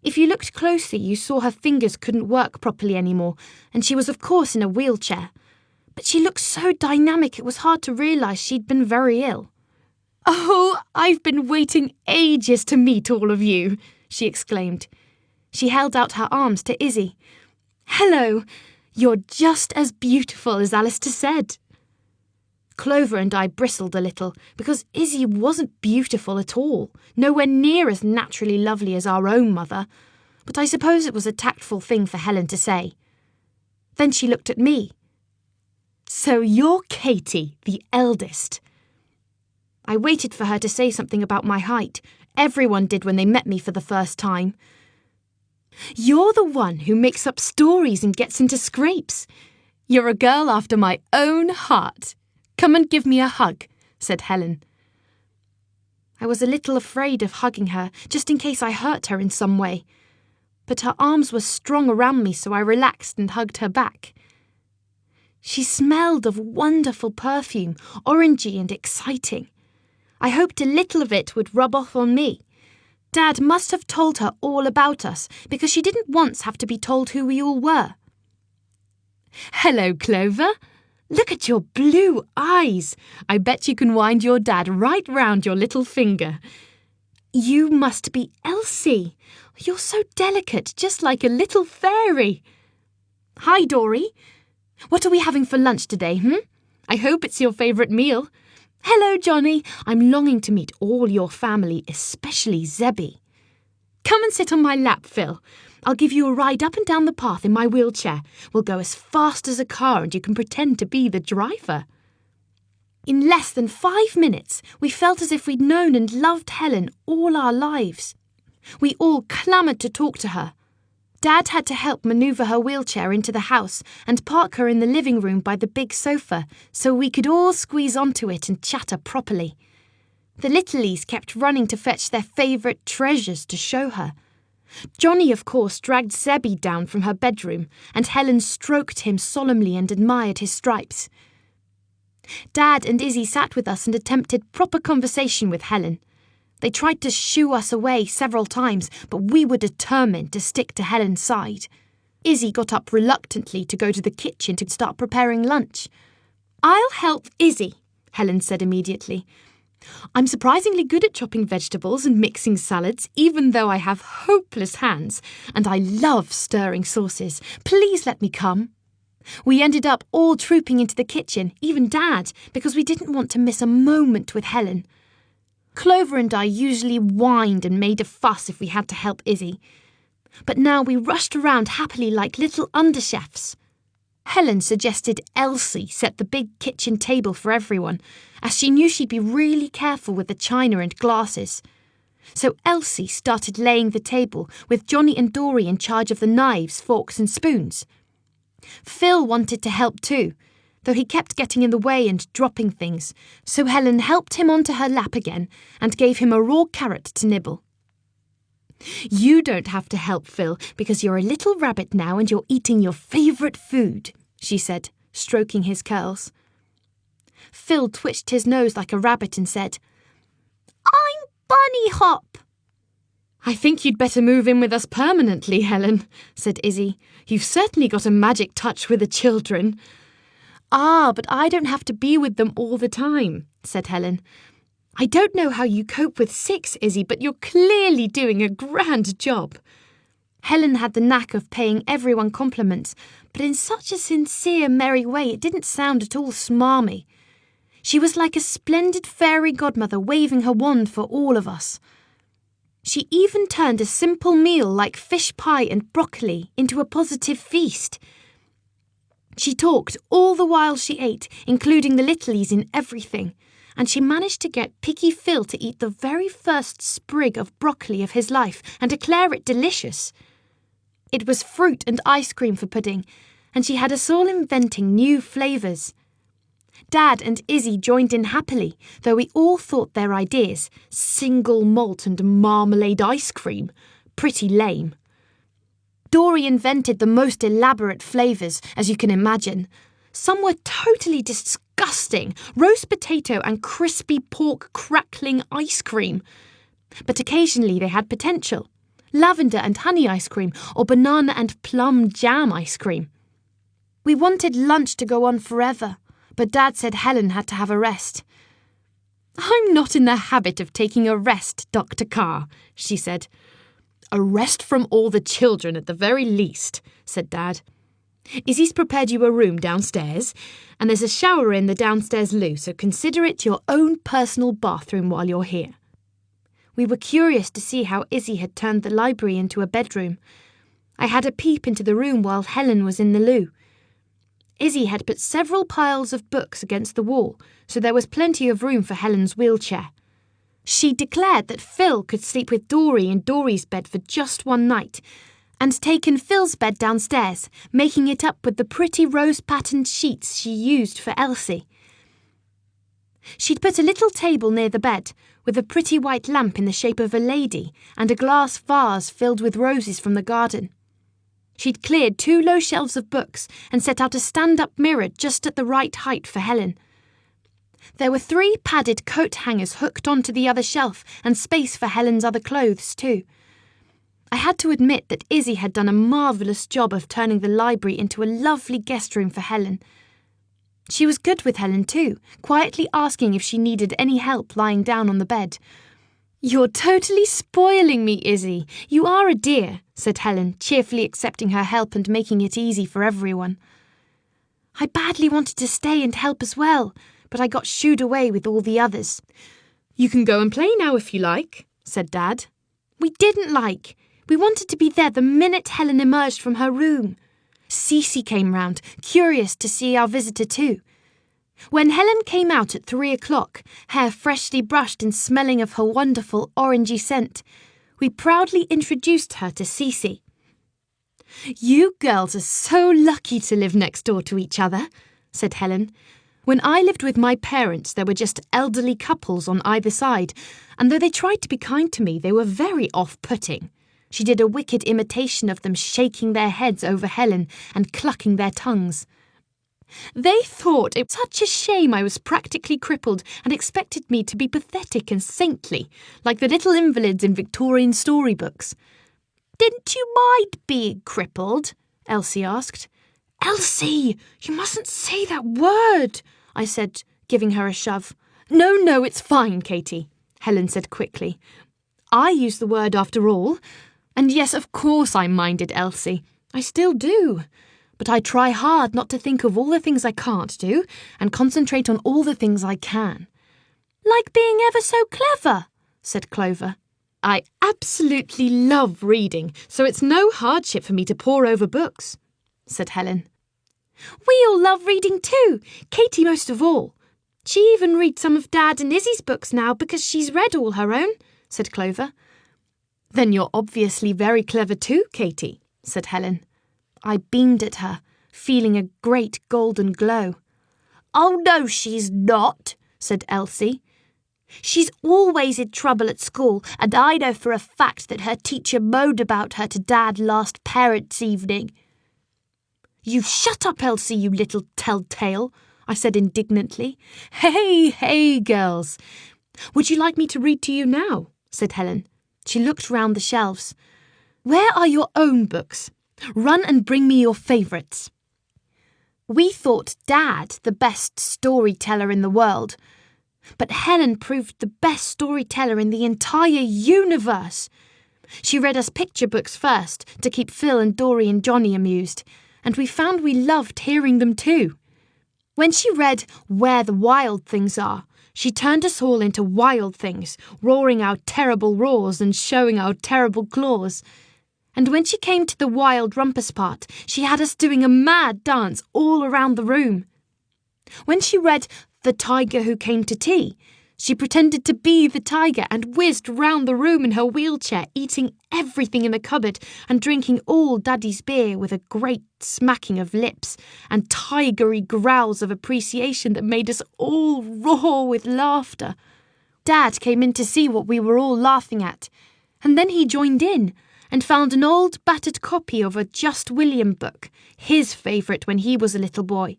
If you looked closely, you saw her fingers couldn't work properly anymore, and she was of course in a wheelchair. But she looked so dynamic it was hard to realise she'd been very ill. "Oh, I've been waiting ages to meet all of you," she exclaimed. She held out her arms to Izzy. "Hello, you're just as beautiful as Alistair said." Clover and I bristled a little, because Izzy wasn't beautiful at all, nowhere near as naturally lovely as our own mother, but I suppose it was a tactful thing for Helen to say. Then she looked at me. "So you're Katie, the eldest." I waited for her to say something about my height. Everyone did when they met me for the first time. "You're the one who makes up stories and gets into scrapes. You're a girl after my own heart. Come and give me a hug," said Helen. I was a little afraid of hugging her, just in case I hurt her in some way. But her arms were strong around me, so I relaxed and hugged her back. She smelled of wonderful perfume, orangey and exciting. I hoped a little of it would rub off on me. Dad must have told her all about us, because she didn't once have to be told who we all were. "Hello, Clover. Look at your blue eyes. I bet you can wind your dad right round your little finger. You must be Elsie. You're so delicate, just like a little fairy. Hi, Dory. What are we having for lunch today, I hope it's your favourite meal. Hello, Johnny. I'm longing to meet all your family, especially Zebby. Come and sit on my lap, Phil. I'll give you a ride up and down the path in my wheelchair. We'll go as fast as a car and you can pretend to be the driver." In less than 5 minutes, we felt as if we'd known and loved Helen all our lives. We all clamoured to talk to her. Dad had to help manoeuvre her wheelchair into the house and park her in the living room by the big sofa so we could all squeeze onto it and chatter properly. The Littleys kept running to fetch their favourite treasures to show her. Johnny, of course, dragged Zebby down from her bedroom, and Helen stroked him solemnly and admired his stripes. Dad and Izzy sat with us and attempted proper conversation with Helen. They tried to shoo us away several times, but we were determined to stick to Helen's side. Izzy got up reluctantly to go to the kitchen to start preparing lunch. "I'll help Izzy," Helen said immediately. "I'm surprisingly good at chopping vegetables and mixing salads, even though I have hopeless hands, and I love stirring sauces. Please let me come." We ended up all trooping into the kitchen, even Dad, because we didn't want to miss a moment with Helen. Clover and I usually whined and made a fuss if we had to help Izzy. But now we rushed around happily like little underchefs. Helen suggested Elsie set the big kitchen table for everyone, as she knew she'd be really careful with the china and glasses. So Elsie started laying the table, with Johnny and Dory in charge of the knives, forks and spoons. Phil wanted to help too, though he kept getting in the way and dropping things, so Helen helped him onto her lap again and gave him a raw carrot to nibble. "You don't have to help, Phil, because you're a little rabbit now and you're eating your favourite food," she said, stroking his curls. Phil twitched his nose like a rabbit and said, "I'm Bunny Hop." "I think you'd better move in with us permanently, Helen," said Izzy. "You've certainly got a magic touch with the children." "Ah, but I don't have to be with them all the time," said Helen. "I don't know how you cope with 6, Izzy, but you're clearly doing a grand job." Helen had the knack of paying everyone compliments, but in such a sincere, merry way it didn't sound at all smarmy. She was like a splendid fairy godmother waving her wand for all of us. She even turned a simple meal like fish pie and broccoli into a positive feast. She talked all the while she ate, including the Littleys in everything, and she managed to get Picky Phil to eat the very first sprig of broccoli of his life and declare it delicious. It was fruit and ice cream for pudding, and she had us all inventing new flavours. Dad and Izzy joined in happily, though we all thought their ideas, single malt and marmalade ice cream, pretty lame. Dory invented the most elaborate flavours, as you can imagine. Some were totally disgusting, roast potato and crispy pork crackling ice cream. But occasionally they had potential. Lavender and honey ice cream or banana and plum jam ice cream. We wanted lunch to go on forever, but Dad said Helen had to have a rest. "I'm not in the habit of taking a rest, Dr. Carr," she said. "A rest from all the children at the very least," said Dad. "Izzy's prepared you a room downstairs, and there's a shower in the downstairs loo, so consider it your own personal bathroom while you're here." We were curious to see how Izzy had turned the library into a bedroom. I had a peep into the room while Helen was in the loo. Izzy had put several piles of books against the wall, so there was plenty of room for Helen's wheelchair. She declared that Phil could sleep with Dory in Dory's bed for just one night, and taken Phil's bed downstairs, making it up with the pretty rose-patterned sheets she used for Elsie. She'd put a little table near the bed, with a pretty white lamp in the shape of a lady and a glass vase filled with roses from the garden. She'd cleared 2 low shelves of books and set out a stand-up mirror just at the right height for Helen. There were 3 padded coat hangers hooked onto the other shelf and space for Helen's other clothes too. I had to admit that Izzy had done a marvellous job of turning the library into a lovely guest room for Helen. She was good with Helen too, quietly asking if she needed any help lying down on the bed. "You're totally spoiling me, Izzy. You are a dear," said Helen, cheerfully accepting her help and making it easy for everyone. "I badly wanted to stay and help as well, but I got shooed away with all the others." "You can go and play now if you like," said Dad. "We didn't like. We wanted to be there the minute Helen emerged from her room. Cece came round, curious to see our visitor too. When Helen came out at 3 o'clock, hair freshly brushed and smelling of her wonderful orangey scent, we proudly introduced her to Cece. "You girls are so lucky to live next door to each other," said Helen. "When I lived with my parents, there were just elderly couples on either side, and though they tried to be kind to me, they were very off-putting." She did a wicked imitation of them, shaking their heads over Helen and clucking their tongues. "They thought it was such a shame I was practically crippled and expected me to be pathetic and saintly, like the little invalids in Victorian storybooks." "Didn't you mind being crippled?" Elsie asked. "Elsie, you mustn't say that word," I said, giving her a shove. No, it's fine, Katie," Helen said quickly. "I use the word after all. And yes, of course I minded Elsie. I still do. But I try hard not to think of all the things I can't do and concentrate on all the things I can." "Like being ever so clever," said Clover. "I absolutely love reading, so it's no hardship for me to pore over books," said Helen. "We all love reading too, Katie most of all. She even reads some of Dad and Izzy's books now because she's read all her own," said Clover. "Then you're obviously very clever too, Katie," said Helen. I beamed at her, feeling a great golden glow. "Oh no, she's not," said Elsie. "She's always in trouble at school, and I know for a fact that her teacher moaned about her to Dad last parents' evening." "You shut up, Elsie, you little telltale," I said indignantly. Hey, girls. "Would you like me to read to you now?" said Helen. She looked round the shelves. "Where are your own books? Run and bring me your favourites." We thought Dad the best storyteller in the world, but Helen proved the best storyteller in the entire universe. She read us picture books first to keep Phil and Dory and Johnny amused, and we found we loved hearing them too. When she read Where the Wild Things Are, she turned us all into wild things, roaring our terrible roars and showing our terrible claws. And when she came to the wild rumpus part, she had us doing a mad dance all around the room. When she read The Tiger Who Came to Tea, she pretended to be the tiger and whizzed round the room in her wheelchair, eating everything in the cupboard and drinking all Daddy's beer with a great smacking of lips and tigery growls of appreciation that made us all roar with laughter. Dad came in to see what we were all laughing at, and then he joined in, and found an old battered copy of a Just William book, his favourite when he was a little boy.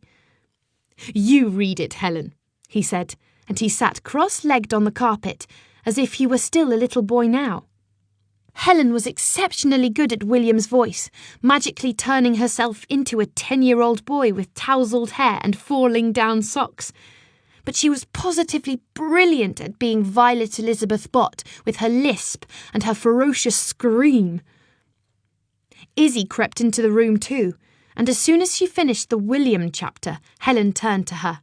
"You read it, Helen," he said, and he sat cross-legged on the carpet, as if he were still a little boy now. Helen was exceptionally good at William's voice, magically turning herself into a 10-year-old boy with tousled hair and falling down socks. But she was positively brilliant at being Violet Elizabeth Bott with her lisp and her ferocious scream. Izzy crept into the room too, and as soon as she finished the William chapter, Helen turned to her.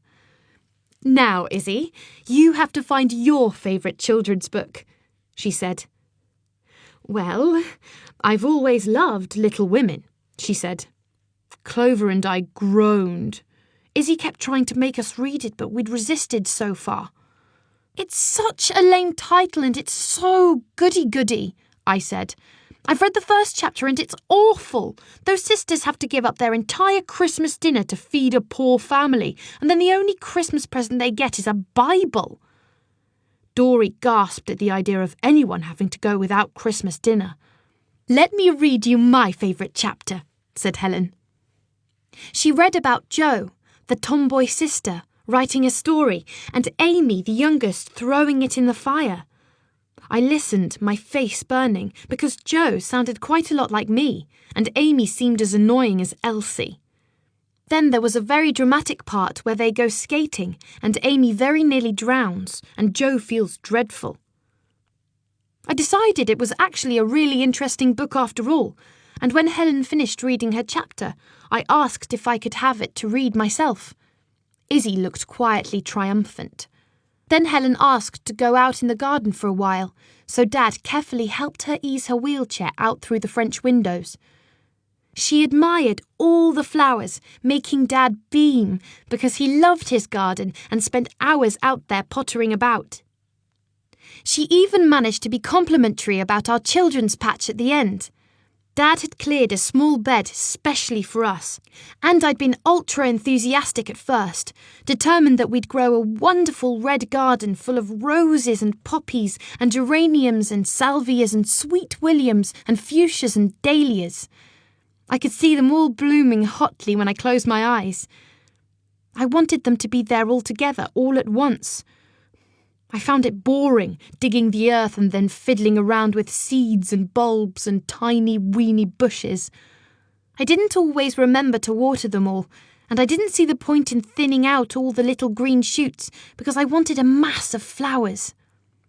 "Now, Izzy, you have to find your favourite children's book," she said. "Well, I've always loved Little Women," she said. Clover and I groaned. Izzy kept trying to make us read it, but we'd resisted so far. "It's such a lame title and it's so goody-goody," I said. "I've read the first chapter and it's awful. Those sisters have to give up their entire Christmas dinner to feed a poor family, and then the only Christmas present they get is a Bible." Dory gasped at the idea of anyone having to go without Christmas dinner. "Let me read you my favourite chapter," said Helen. She read about Jo, the tomboy sister, writing a story, and Amy, the youngest, throwing it in the fire. I listened, my face burning, because Jo sounded quite a lot like me, and Amy seemed as annoying as Elsie. Then there was a very dramatic part where they go skating, and Amy very nearly drowns, and Jo feels dreadful. I decided it was actually a really interesting book after all, and when Helen finished reading her chapter, I asked if I could have it to read myself. Izzy looked quietly triumphant. Then Helen asked to go out in the garden for a while, so Dad carefully helped her ease her wheelchair out through the French windows. She admired all the flowers, making Dad beam because he loved his garden and spent hours out there pottering about. She even managed to be complimentary about our children's patch at the end. Dad had cleared a small bed specially for us, and I'd been ultra-enthusiastic at first, determined that we'd grow a wonderful red garden full of roses and poppies and geraniums and salvias and sweet williams and fuchsias and dahlias. I could see them all blooming hotly when I closed my eyes. I wanted them to be there all together, all at once. I found it boring, digging the earth and then fiddling around with seeds and bulbs and tiny, weeny bushes. I didn't always remember to water them all, and I didn't see the point in thinning out all the little green shoots because I wanted a mass of flowers.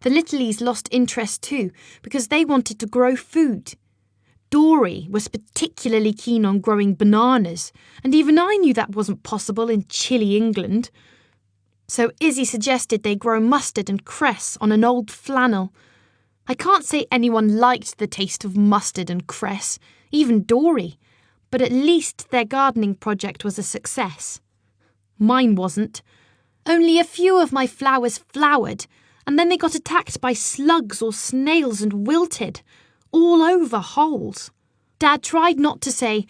The littlies lost interest too, because they wanted to grow food. Dory was particularly keen on growing bananas, and even I knew that wasn't possible in chilly England. So Izzy suggested they grow mustard and cress on an old flannel. I can't say anyone liked the taste of mustard and cress, even Dory, but at least their gardening project was a success. Mine wasn't. Only a few of my flowers flowered, and then they got attacked by slugs or snails and wilted, all over holes. Dad tried not to say,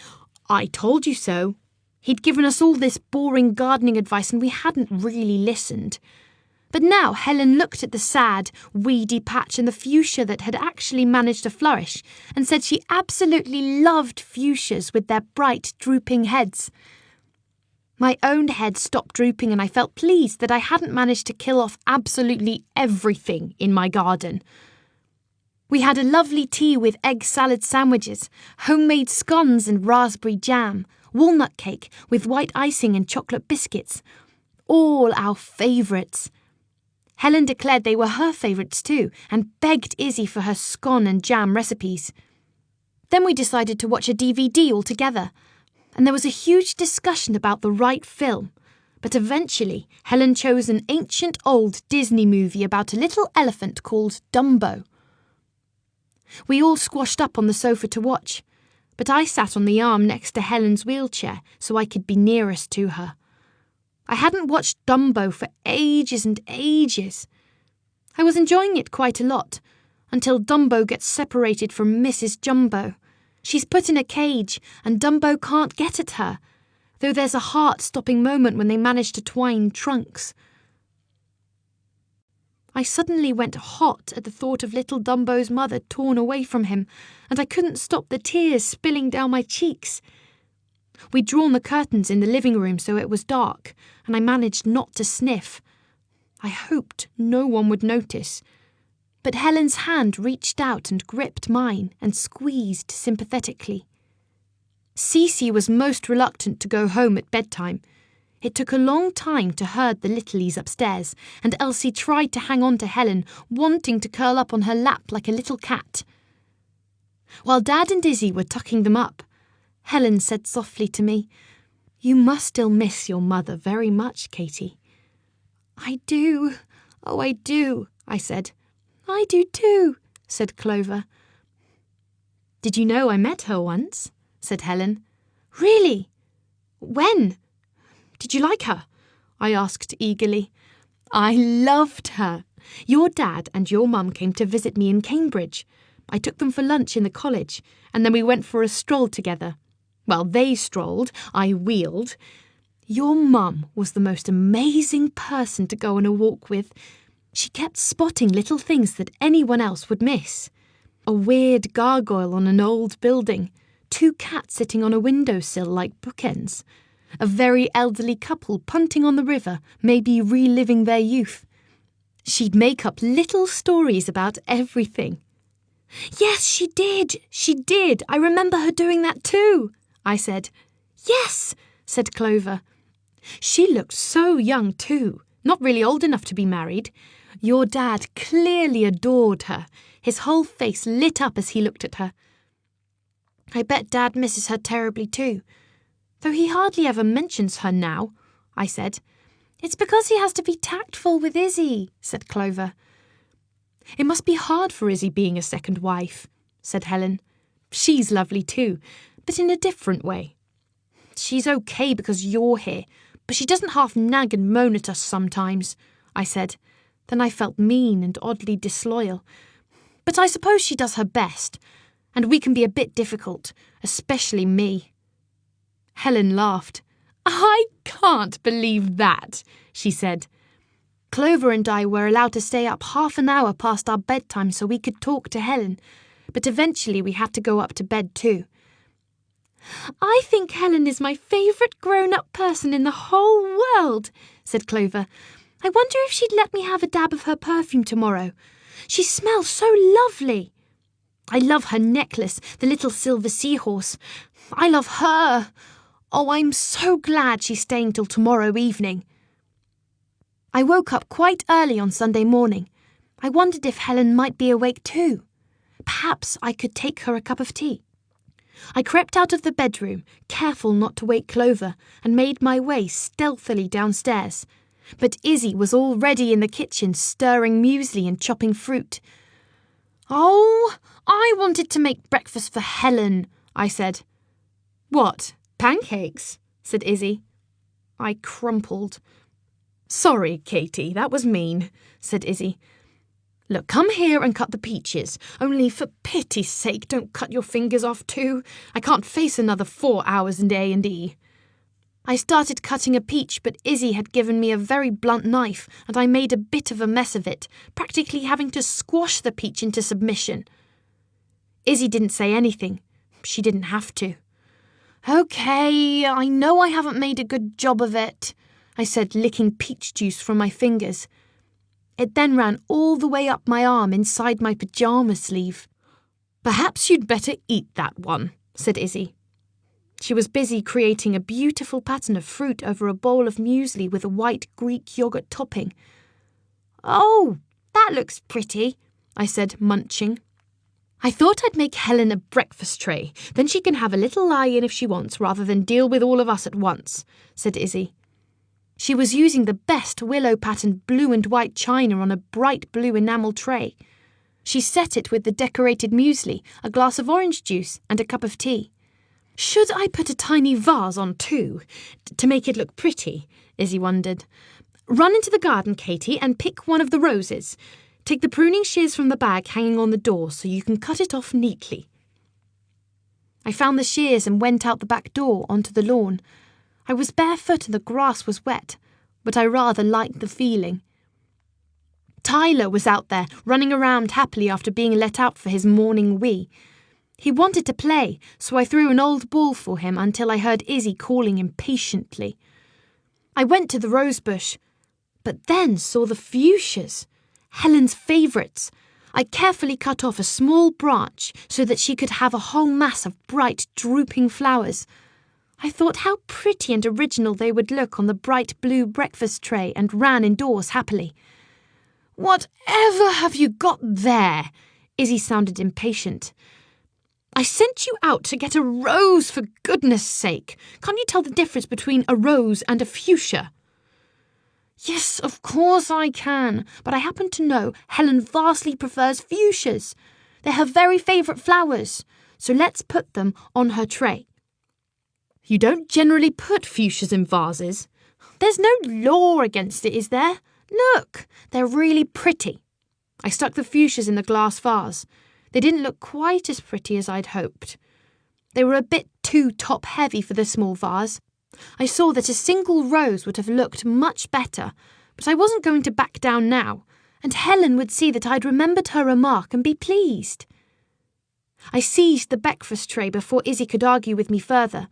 "I told you so." He'd given us all this boring gardening advice and we hadn't really listened. But now Helen looked at the sad, weedy patch and the fuchsia that had actually managed to flourish and said she absolutely loved fuchsias with their bright, drooping heads. My own head stopped drooping and I felt pleased that I hadn't managed to kill off absolutely everything in my garden. We had a lovely tea with egg salad sandwiches, homemade scones and raspberry jam, walnut cake with white icing and chocolate biscuits. All our favourites. Helen declared they were her favourites too and begged Izzy for her scone and jam recipes. Then we decided to watch a DVD all together, and there was a huge discussion about the right film. But eventually, Helen chose an ancient old Disney movie about a little elephant called Dumbo. We all squashed up on the sofa to watch, but I sat on the arm next to Helen's wheelchair so I could be nearest to her. I hadn't watched Dumbo for ages and ages. I was enjoying it quite a lot, until Dumbo gets separated from Mrs. Jumbo. She's put in a cage, and Dumbo can't get at her, though there's a heart-stopping moment when they manage to twine trunks. I suddenly went hot at the thought of little Dumbo's mother torn away from him, and I couldn't stop the tears spilling down my cheeks. We'd drawn the curtains in the living room so it was dark, and I managed not to sniff. I hoped no one would notice. But Helen's hand reached out and gripped mine and squeezed sympathetically. Cece was most reluctant to go home at bedtime. It took a long time to herd the littlies upstairs, and Elsie tried to hang on to Helen, wanting to curl up on her lap like a little cat. While Dad and Izzy were tucking them up, Helen said softly to me, "You must still miss your mother very much, Katie." "I do. Oh, I do," I said. "I do too," said Clover. "Did you know I met her once?" said Helen. "Really? When? Did you like her?" I asked eagerly. "I loved her. Your dad and your mum came to visit me in Cambridge. I took them for lunch in the college, and then we went for a stroll together. Well, they strolled, I wheeled. Your mum was the most amazing person to go on a walk with. She kept spotting little things that anyone else would miss. A weird gargoyle on an old building, 2 cats sitting on a windowsill like bookends, a very elderly couple punting on the river, maybe reliving their youth. She'd make up little stories about everything." "Yes, she did. I remember her doing that too," I said. "Yes," said Clover. "She looked so young too, not really old enough to be married. Your dad clearly adored her. His whole face lit up as he looked at her. I bet Dad misses her terribly too, though he hardly ever mentions her now," I said. "It's because he has to be tactful with Izzy," said Clover. "It must be hard for Izzy being a second wife," said Helen. "She's lovely too, but in a different way. She's okay because you're here, but she doesn't half nag and moan at us sometimes," I said. Then I felt mean and oddly disloyal. "But I suppose she does her best, and we can be a bit difficult, especially me." Helen laughed. "I can't believe that," she said. "Clover and I were allowed to stay up half an hour past our bedtime so we could talk to Helen, but eventually we had to go up to bed too." "I think Helen is my favourite grown-up person in the whole world," said Clover. "I wonder if she'd let me have a dab of her perfume tomorrow. She smells so lovely. I love her necklace, the little silver seahorse. I love her. Oh, I'm so glad she's staying till tomorrow evening." I woke up quite early on Sunday morning. I wondered if Helen might be awake too. Perhaps I could take her a cup of tea. I crept out of the bedroom, careful not to wake Clover, and made my way stealthily downstairs. But Izzy was already in the kitchen stirring muesli and chopping fruit. "Oh, I wanted to make breakfast for Helen," I said. "What, pancakes?" said Izzy. I crumpled. "Sorry, Katie, that was mean," said Izzy. "Look, come here and cut the peaches. Only for pity's sake, don't cut your fingers off too. I can't face another 4 hours in A&E. I started cutting a peach, but Izzy had given me a very blunt knife, and I made a bit of a mess of it, practically having to squash the peach into submission. Izzy didn't say anything. She didn't have to. "Okay, I know I haven't made a good job of it," I said, licking peach juice from my fingers. It then ran all the way up my arm inside my pyjama sleeve. "Perhaps you'd better eat that one," said Izzy. She was busy creating a beautiful pattern of fruit over a bowl of muesli with a white Greek yogurt topping. "Oh, that looks pretty," I said, munching. "I thought I'd make Helen a breakfast tray, then she can have a little lie-in if she wants rather than deal with all of us at once," said Izzy. She was using the best willow-patterned blue and white china on a bright blue enamel tray. She set it with the decorated muesli, a glass of orange juice, and a cup of tea. "Should I put a tiny vase on too, to make it look pretty?" Izzy wondered. "Run into the garden, Katie, and pick one of the roses. Take the pruning shears from the bag hanging on the door so you can cut it off neatly." I found the shears and went out the back door onto the lawn. I was barefoot and the grass was wet, but I rather liked the feeling. Tyler was out there, running around happily after being let out for his morning wee. He wanted to play, so I threw an old ball for him until I heard Izzy calling impatiently. I went to the rosebush, but then saw the fuchsias, Helen's favourites. I carefully cut off a small branch so that she could have a whole mass of bright, drooping flowers. I thought how pretty and original they would look on the bright blue breakfast tray and ran indoors happily. "Whatever have you got there?" Izzy sounded impatient. "I sent you out to get a rose, for goodness sake. Can't you tell the difference between a rose and a fuchsia?" "Yes, of course I can, but I happen to know Helen vastly prefers fuchsias. They're her very favourite flowers, so let's put them on her tray." "You don't generally put fuchsias in vases." "There's no law against it, is there? Look, they're really pretty." I stuck the fuchsias in the glass vase. They didn't look quite as pretty as I'd hoped. They were a bit too top-heavy for the small vase. I saw that a single rose would have looked much better, but I wasn't going to back down now, and Helen would see that I'd remembered her remark and be pleased. I seized the breakfast tray before Izzy could argue with me further.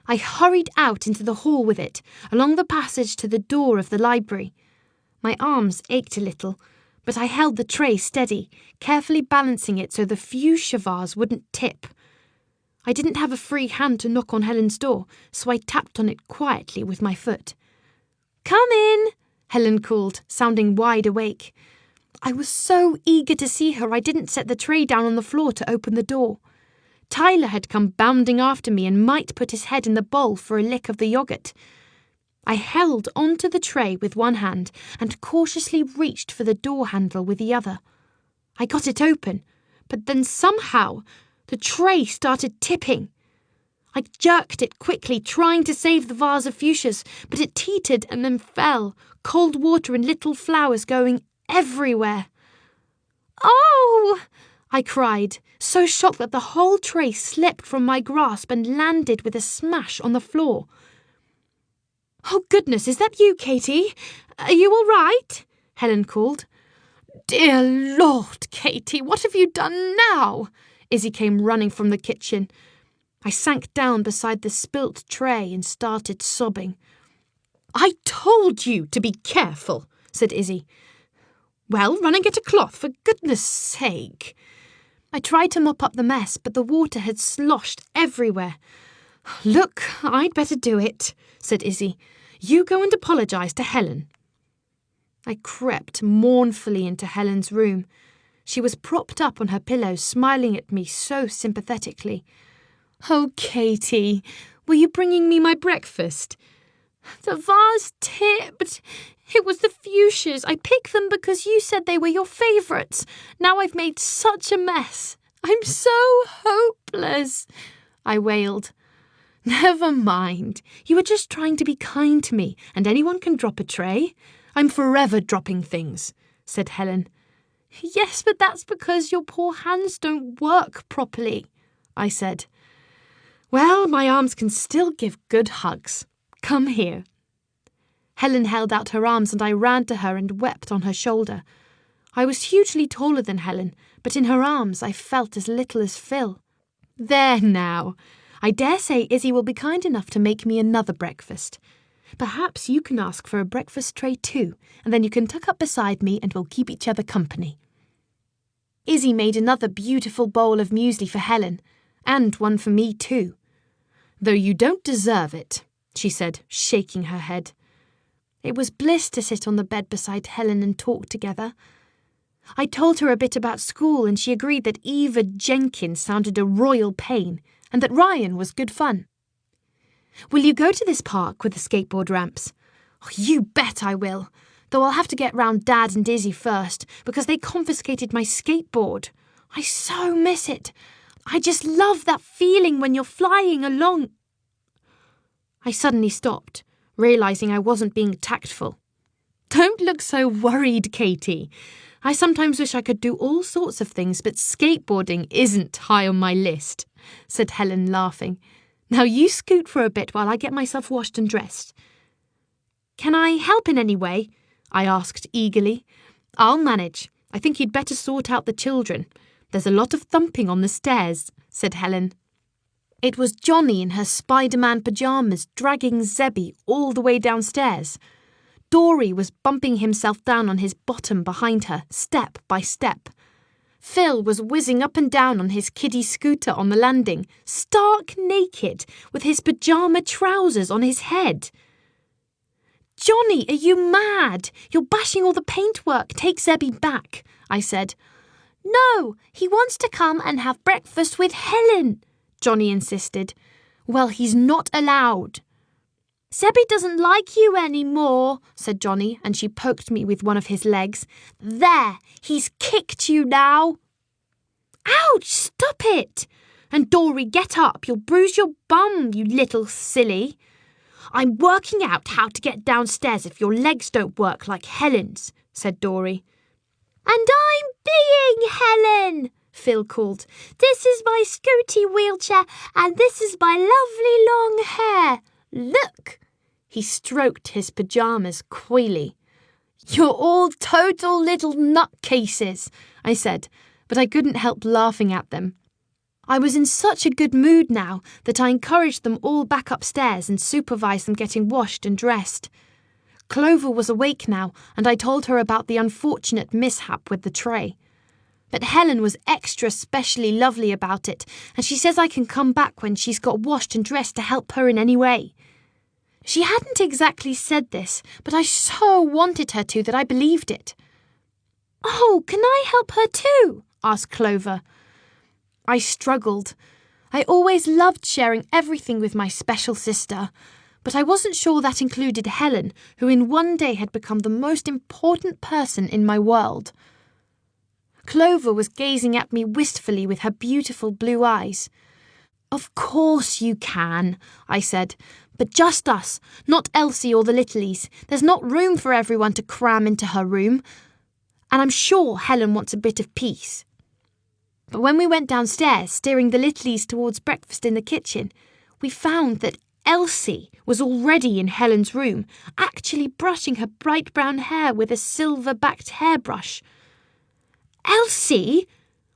I hurried out into the hall with it, along the passage to the door of the library. My arms ached a little, but I held the tray steady, carefully balancing it so the fuchsia vase wouldn't tip. I didn't have a free hand to knock on Helen's door, so I tapped on it quietly with my foot. "Come in," Helen called, sounding wide awake. I was so eager to see her I didn't set the tray down on the floor to open the door. Tyler had come bounding after me and might put his head in the bowl for a lick of the yoghurt. I held onto the tray with one hand and cautiously reached for the door handle with the other. I got it open, but then somehow the tray started tipping. I jerked it quickly, trying to save the vase of fuchsias, but it teetered and then fell, cold water and little flowers going everywhere. "Oh!" I cried, so shocked that the whole tray slipped from my grasp and landed with a smash on the floor. "Oh, goodness, is that you, Katie? Are you all right?" Helen called. "Dear Lord, Katie, what have you done now?" Izzy came running from the kitchen. I sank down beside the spilt tray and started sobbing. "I told you to be careful," said Izzy. "Well, run and get a cloth, for goodness sake." I tried to mop up the mess, but the water had sloshed everywhere. "Look, I'd better do it," said Izzy. "You go and apologise to Helen." I crept mournfully into Helen's room. She was propped up on her pillow, smiling at me so sympathetically. "Oh, Katie, were you bringing me my breakfast?" "The vase tipped. It was the fuchsias. I picked them because you said they were your favourites. Now I've made such a mess. I'm so hopeless," I wailed. "Never mind. You were just trying to be kind to me, and anyone can drop a tray. I'm forever dropping things," said Helen. "Yes, but that's because your poor hands don't work properly," I said. "Well, my arms can still give good hugs. Come here." Helen held out her arms and I ran to her and wept on her shoulder. I was hugely taller than Helen, but in her arms I felt as little as Phil. "There now. I dare say Izzy will be kind enough to make me another breakfast. Perhaps you can ask for a breakfast tray too, and then you can tuck up beside me and we'll keep each other company." Izzy made another beautiful bowl of muesli for Helen, and one for me too. "Though you don't deserve it," she said, shaking her head. It was bliss to sit on the bed beside Helen and talk together. I told her a bit about school and she agreed that Eva Jenkins sounded a royal pain and that Ryan was good fun. "Will you go to this park with the skateboard ramps?" "Oh, you bet I will, though I'll have to get round Dad and Izzy first because they confiscated my skateboard. I so miss it. I just love that feeling when you're flying along." I suddenly stopped, realising I wasn't being tactful. "Don't look so worried, Katie. I sometimes wish I could do all sorts of things, but skateboarding isn't high on my list," said Helen, laughing. "Now you scoot for a bit while I get myself washed and dressed." "Can I help in any way?" I asked eagerly. I'll manage. I think you'd better sort out the children. There's a lot of thumping on the stairs, said Helen. It was Johnny in her Spider-Man pyjamas dragging Zebby all the way downstairs. Dory was bumping himself down on his bottom behind her, step by step. Phil was whizzing up and down on his kiddie scooter on the landing, stark naked, with his pyjama trousers on his head. Johnny, are you mad? You're bashing all the paintwork. Take Zebby back, I said. No, he wants to come and have breakfast with Helen, Johnny insisted. Well, he's not allowed. Zebby doesn't like you anymore, said Johnny, and she poked me with one of his legs. There, he's kicked you now. Ouch, stop it! And Dory, get up, you'll bruise your bum, you little silly. I'm working out how to get downstairs if your legs don't work like Helen's, said Dory. And I'm being Helen, Phil called. This is my scooty wheelchair and this is my lovely long hair. Look! He stroked his pyjamas coyly. You're all total little nutcases, I said, but I couldn't help laughing at them. I was in such a good mood now that I encouraged them all back upstairs and supervised them getting washed and dressed. Clover was awake now, and I told her about the unfortunate mishap with the tray. But Helen was extra specially lovely about it, and she says I can come back when she's got washed and dressed to help her in any way. She hadn't exactly said this, but I so wanted her to that I believed it. Oh, can I help her too? Asked Clover. I struggled. I always loved sharing everything with my special sister, but I wasn't sure that included Helen, who in one day had become the most important person in my world. Clover was gazing at me wistfully with her beautiful blue eyes. Of course you can, I said, but just us, not Elsie or the Littleys. There's not room for everyone to cram into her room, and I'm sure Helen wants a bit of peace. But when we went downstairs, steering the Littleys towards breakfast in the kitchen, we found that Elsie was already in Helen's room, actually brushing her bright brown hair with a silver-backed hairbrush. Elsie,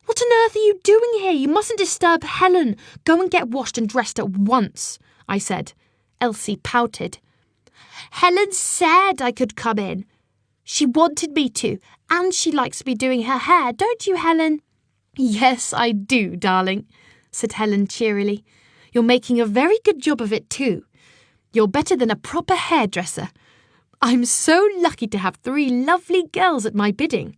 what on earth are you doing here? You mustn't disturb Helen. Go and get washed and dressed at once, I said. Elsie pouted. Helen said I could come in. She wanted me to, and she likes me doing her hair, don't you, Helen? Yes, I do, darling, said Helen cheerily. You're making a very good job of it too. You're better than a proper hairdresser. I'm so lucky to have 3 lovely girls at my bidding.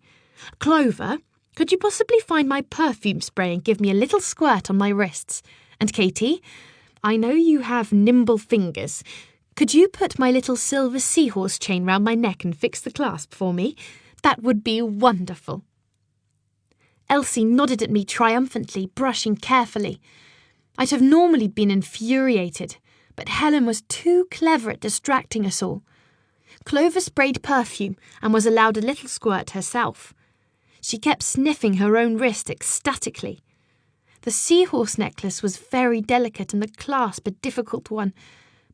Clover, could you possibly find my perfume spray and give me a little squirt on my wrists? And Katie, I know you have nimble fingers. Could you put my little silver seahorse chain round my neck and fix the clasp for me? That would be wonderful. Elsie nodded at me triumphantly, brushing carefully. I'd have normally been infuriated, but Helen was too clever at distracting us all. Clover sprayed perfume and was allowed a little squirt herself. She kept sniffing her own wrist ecstatically. The seahorse necklace was very delicate and the clasp a difficult one,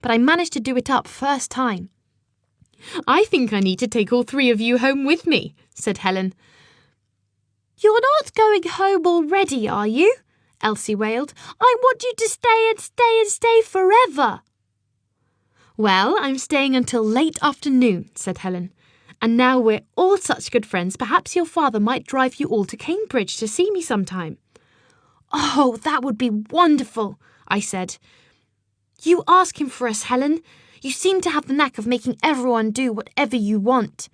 but I managed to do it up first time. I think I need to take all 3 of you home with me, said Helen. You're not going home already, are you? Elsie wailed. I want you to stay and stay and stay forever. Well, I'm staying until late afternoon, said Helen. And now we're all such good friends, perhaps your father might drive you all to Cambridge to see me sometime. Oh, that would be wonderful, I said. You ask him for us, Helen. You seem to have the knack of making everyone do whatever you want.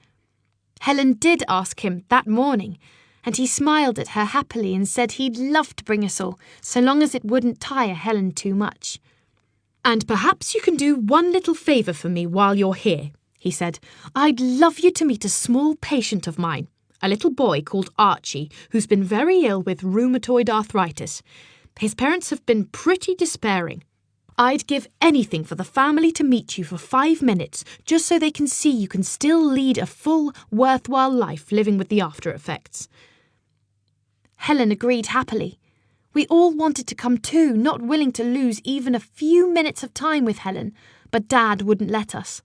Helen did ask him that morning, and he smiled at her happily and said he'd love to bring us all, so long as it wouldn't tire Helen too much. And perhaps you can do one little favour for me while you're here, he said. I'd love you to meet a small patient of mine, a little boy called Archie, who's been very ill with rheumatoid arthritis. His parents have been pretty despairing. I'd give anything for the family to meet you for 5 minutes, just so they can see you can still lead a full, worthwhile life living with the after effects. Helen agreed happily. We all wanted to come too, not willing to lose even a few minutes of time with Helen, but Dad wouldn't let us.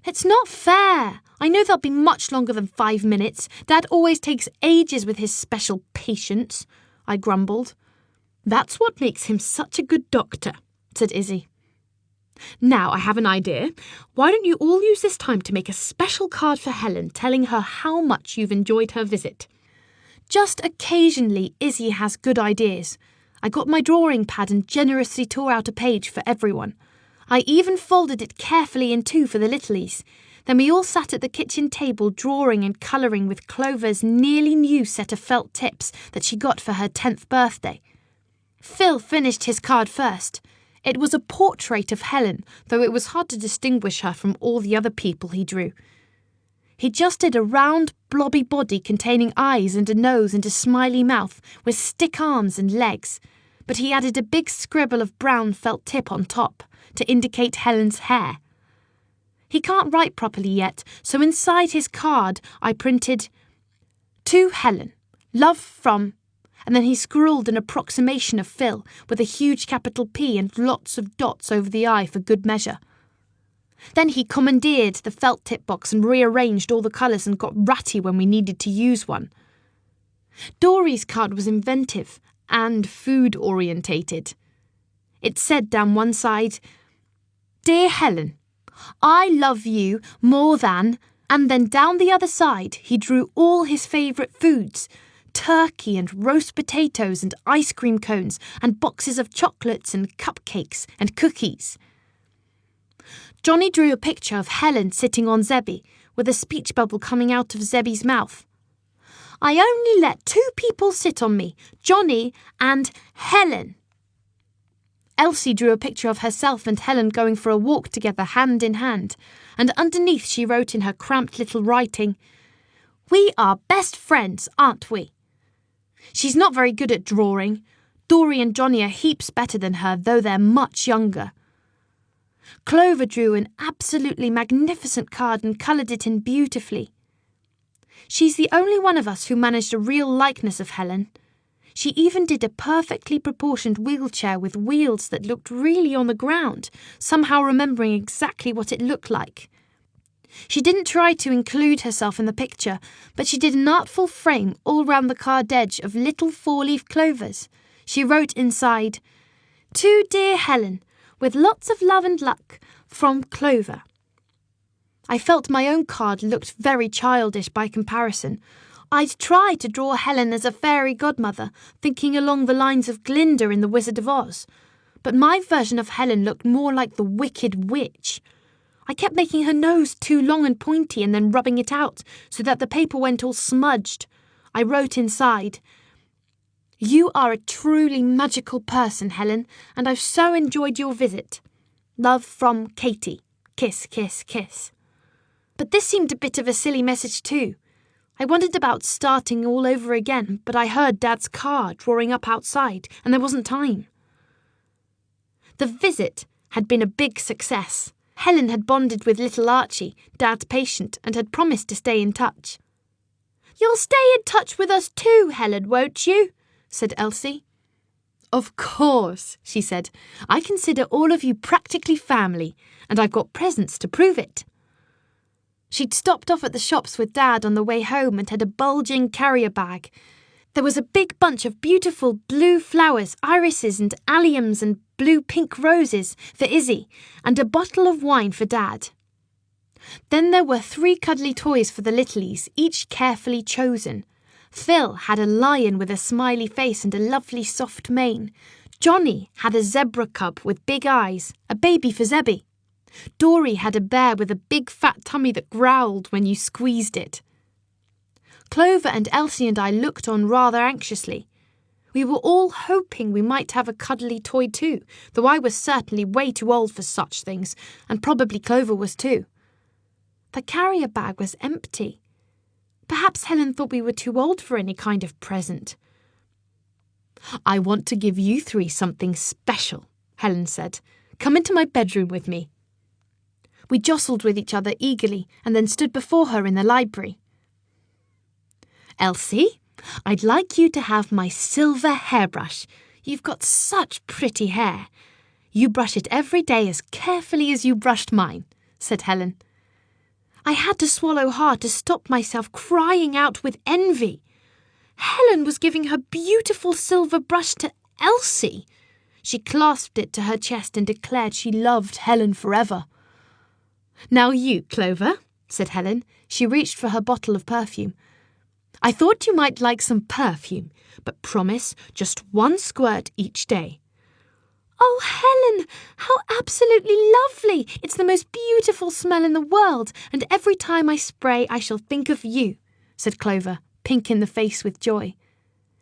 It's not fair. I know they'll be much longer than 5 minutes. Dad always takes ages with his special patients, I grumbled. That's what makes him such a good doctor, said Izzy. Now I have an idea. Why don't you all use this time to make a special card for Helen telling her how much you've enjoyed her visit? Just occasionally Izzy has good ideas. I got my drawing pad and generously tore out a page for everyone. I even folded it carefully in two for the littlies. Then we all sat at the kitchen table drawing and colouring with Clover's nearly new set of felt tips that she got for her 10th birthday. Phil finished his card first. It was a portrait of Helen, though it was hard to distinguish her from all the other people he drew. He just did a round, blobby body containing eyes and a nose and a smiley mouth with stick arms and legs, but he added a big scribble of brown felt tip on top to indicate Helen's hair. He can't write properly yet, so inside his card I printed, "To Helen, love from," and then he scrawled an approximation of Phil with a huge capital P and lots of dots over the I for good measure. Then he commandeered the felt tip box and rearranged all the colours and got ratty when we needed to use one. Dory's card was inventive and food-orientated. It said down one side, "Dear Helen, I love you more than," and then down the other side he drew all his favourite foods, turkey and roast potatoes and ice cream cones and boxes of chocolates and cupcakes and cookies. Johnny drew a picture of Helen sitting on Zebby, with a speech bubble coming out of Zebby's mouth. "I only let 2 people sit on me, Johnny and Helen." Elsie drew a picture of herself and Helen going for a walk together hand in hand, and underneath she wrote in her cramped little writing, "We are best friends, aren't we?" She's not very good at drawing. Dory and Johnny are heaps better than her, though they're much younger. Clover drew an absolutely magnificent card and coloured it in beautifully. She's the only one of us who managed a real likeness of Helen. She even did a perfectly proportioned wheelchair with wheels that looked really on the ground, somehow remembering exactly what it looked like. She didn't try to include herself in the picture, but she did an artful frame all round the card edge of little 4-leaf clovers. She wrote inside, "To dear Helen, with lots of love and luck, from Clover." I felt my own card looked very childish by comparison. I'd tried to draw Helen as a fairy godmother, thinking along the lines of Glinda in The Wizard of Oz, but my version of Helen looked more like the Wicked Witch. I kept making her nose too long and pointy and then rubbing it out so that the paper went all smudged. I wrote inside, "You are a truly magical person, Helen, and I've so enjoyed your visit. Love from Katie. Kiss, kiss, kiss." But this seemed a bit of a silly message too. I wondered about starting all over again, but I heard Dad's car drawing up outside and there wasn't time. The visit had been a big success. Helen had bonded with little Archie, Dad's patient, and had promised to stay in touch. "You'll stay in touch with us too, Helen, won't you?" said Elsie. "Of course," she said. "I consider all of you practically family, and I've got presents to prove it." She'd stopped off at the shops with Dad on the way home and had a bulging carrier bag. There was a big bunch of beautiful blue flowers, irises and alliums and blue-pink roses for Izzy, and a bottle of wine for Dad. Then there were 3 cuddly toys for the littlies, each carefully chosen. Phil had a lion with a smiley face and a lovely soft mane. Johnny had a zebra cub with big eyes, a baby for Zebby. Dory had a bear with a big fat tummy that growled when you squeezed it. Clover and Elsie and I looked on rather anxiously. We were all hoping we might have a cuddly toy too, though I was certainly way too old for such things, and probably Clover was too. The carrier bag was empty. Perhaps Helen thought we were too old for any kind of present. "I want to give you 3 something special," Helen said. "Come into my bedroom with me." We jostled with each other eagerly and then stood before her in the library. "Elsie, I'd like you to have my silver hairbrush. You've got such pretty hair. You brush it every day as carefully as you brushed mine," said Helen. I had to swallow hard to stop myself crying out with envy. Helen was giving her beautiful silver brush to Elsie. She clasped it to her chest and declared she loved Helen forever. "Now you, Clover," said Helen. She reached for her bottle of perfume. "I thought you might like some perfume, but promise just 1 squirt each day." "Oh, Helen, how absolutely lovely! It's the most beautiful smell in the world, and every time I spray I shall think of you," said Clover, pink in the face with joy.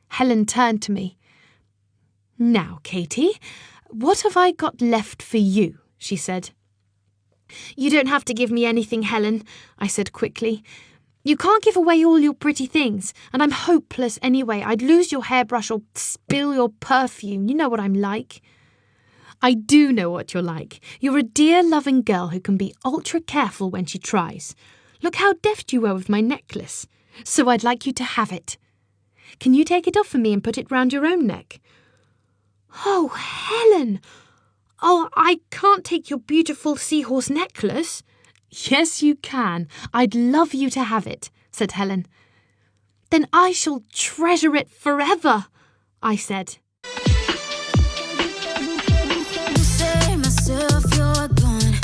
Helen turned to me. "Now, Katie, what have I got left for you?" she said. "You don't have to give me anything, Helen," I said quickly. "You can't give away all your pretty things, and I'm hopeless anyway. I'd lose your hairbrush or spill your perfume. You know what I'm like." "I do know what you're like. You're a dear, loving girl who can be ultra careful when she tries. Look how deft you were with my necklace. So I'd like you to have it. Can you take it off for me and put it round your own neck?" "Oh, Helen! Oh, I can't take your beautiful seahorse necklace." "Yes, you can. I'd love you to have it," said Helen. "Then I shall treasure it forever," I said. You're gone.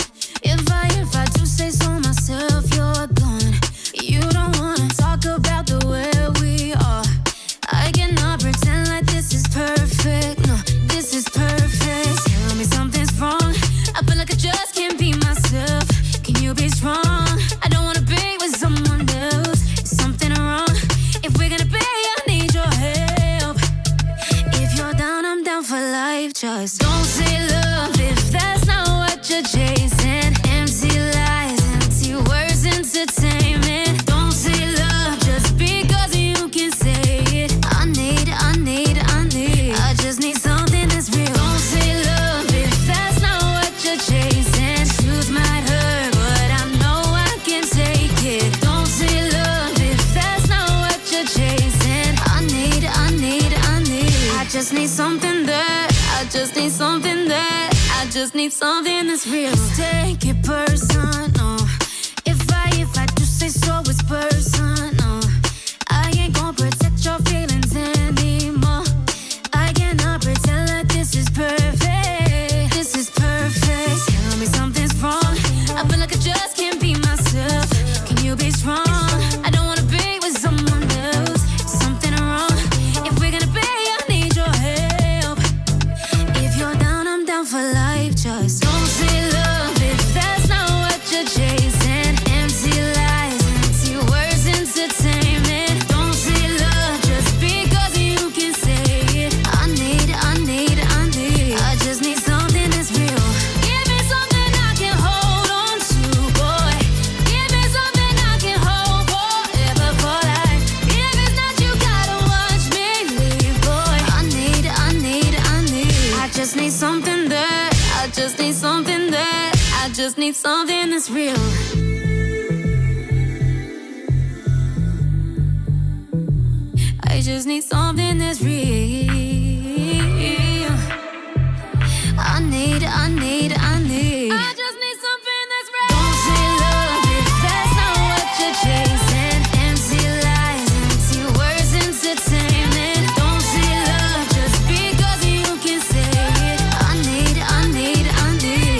If I do say so myself, you're gone. You don't wanna talk about the way we are. I cannot pretend like this is perfect. No, this is perfect. Tell me something's wrong. I feel like I just can't be myself. Can you be strong? I don't wanna be with someone else. Is something wrong? If we're gonna be, I need your help. If you're down, I'm down for life. Just don't say love if that's not what you're chasing. Empty lies, empty words, entertainment. Don't say love just because you can say it. I just need something that's real. Don't say love if that's not what you're chasing. Truth might hurt, but I know I can take it. Don't say love if that's not what you're chasing. I just need something that, I just need something that, I just need something that's real. Just take it personal. If I do say so, it's personal. I ain't gonna protect your feelings anymore. I cannot pretend like this is perfect. This is perfect. Tell me something's wrong. I feel like I just can't be myself. Can you be strong? I don't wanna be with someone else. Is something wrong? If we're gonna be, I need your help. If you're down, I'm down for life. Just don't say love if that's not what you're chasing. Empty lies, empty words, entertainment. Don't say love just because you can say it. I just need something that's real. Give me something I can hold on to, boy. Give me something I can hold forever for life. If it's not, you gotta watch me leave, boy. I just need something that, I just need something that, I just need something that's real. I just need something that's real. I just need something that's real. Don't say love if that's not what you're chasing. Empty lies, empty words, entertainment. Don't say love just because you can say it.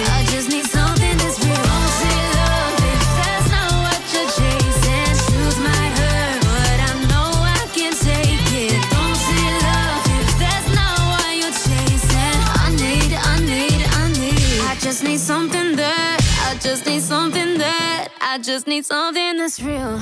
I just need something that's real. Don't say love if that's not what you're chasing. Truth might hurt, but I know I can take it. Don't say love if that's not what you're chasing. I just need something that, I just need something that, I just need something that's real.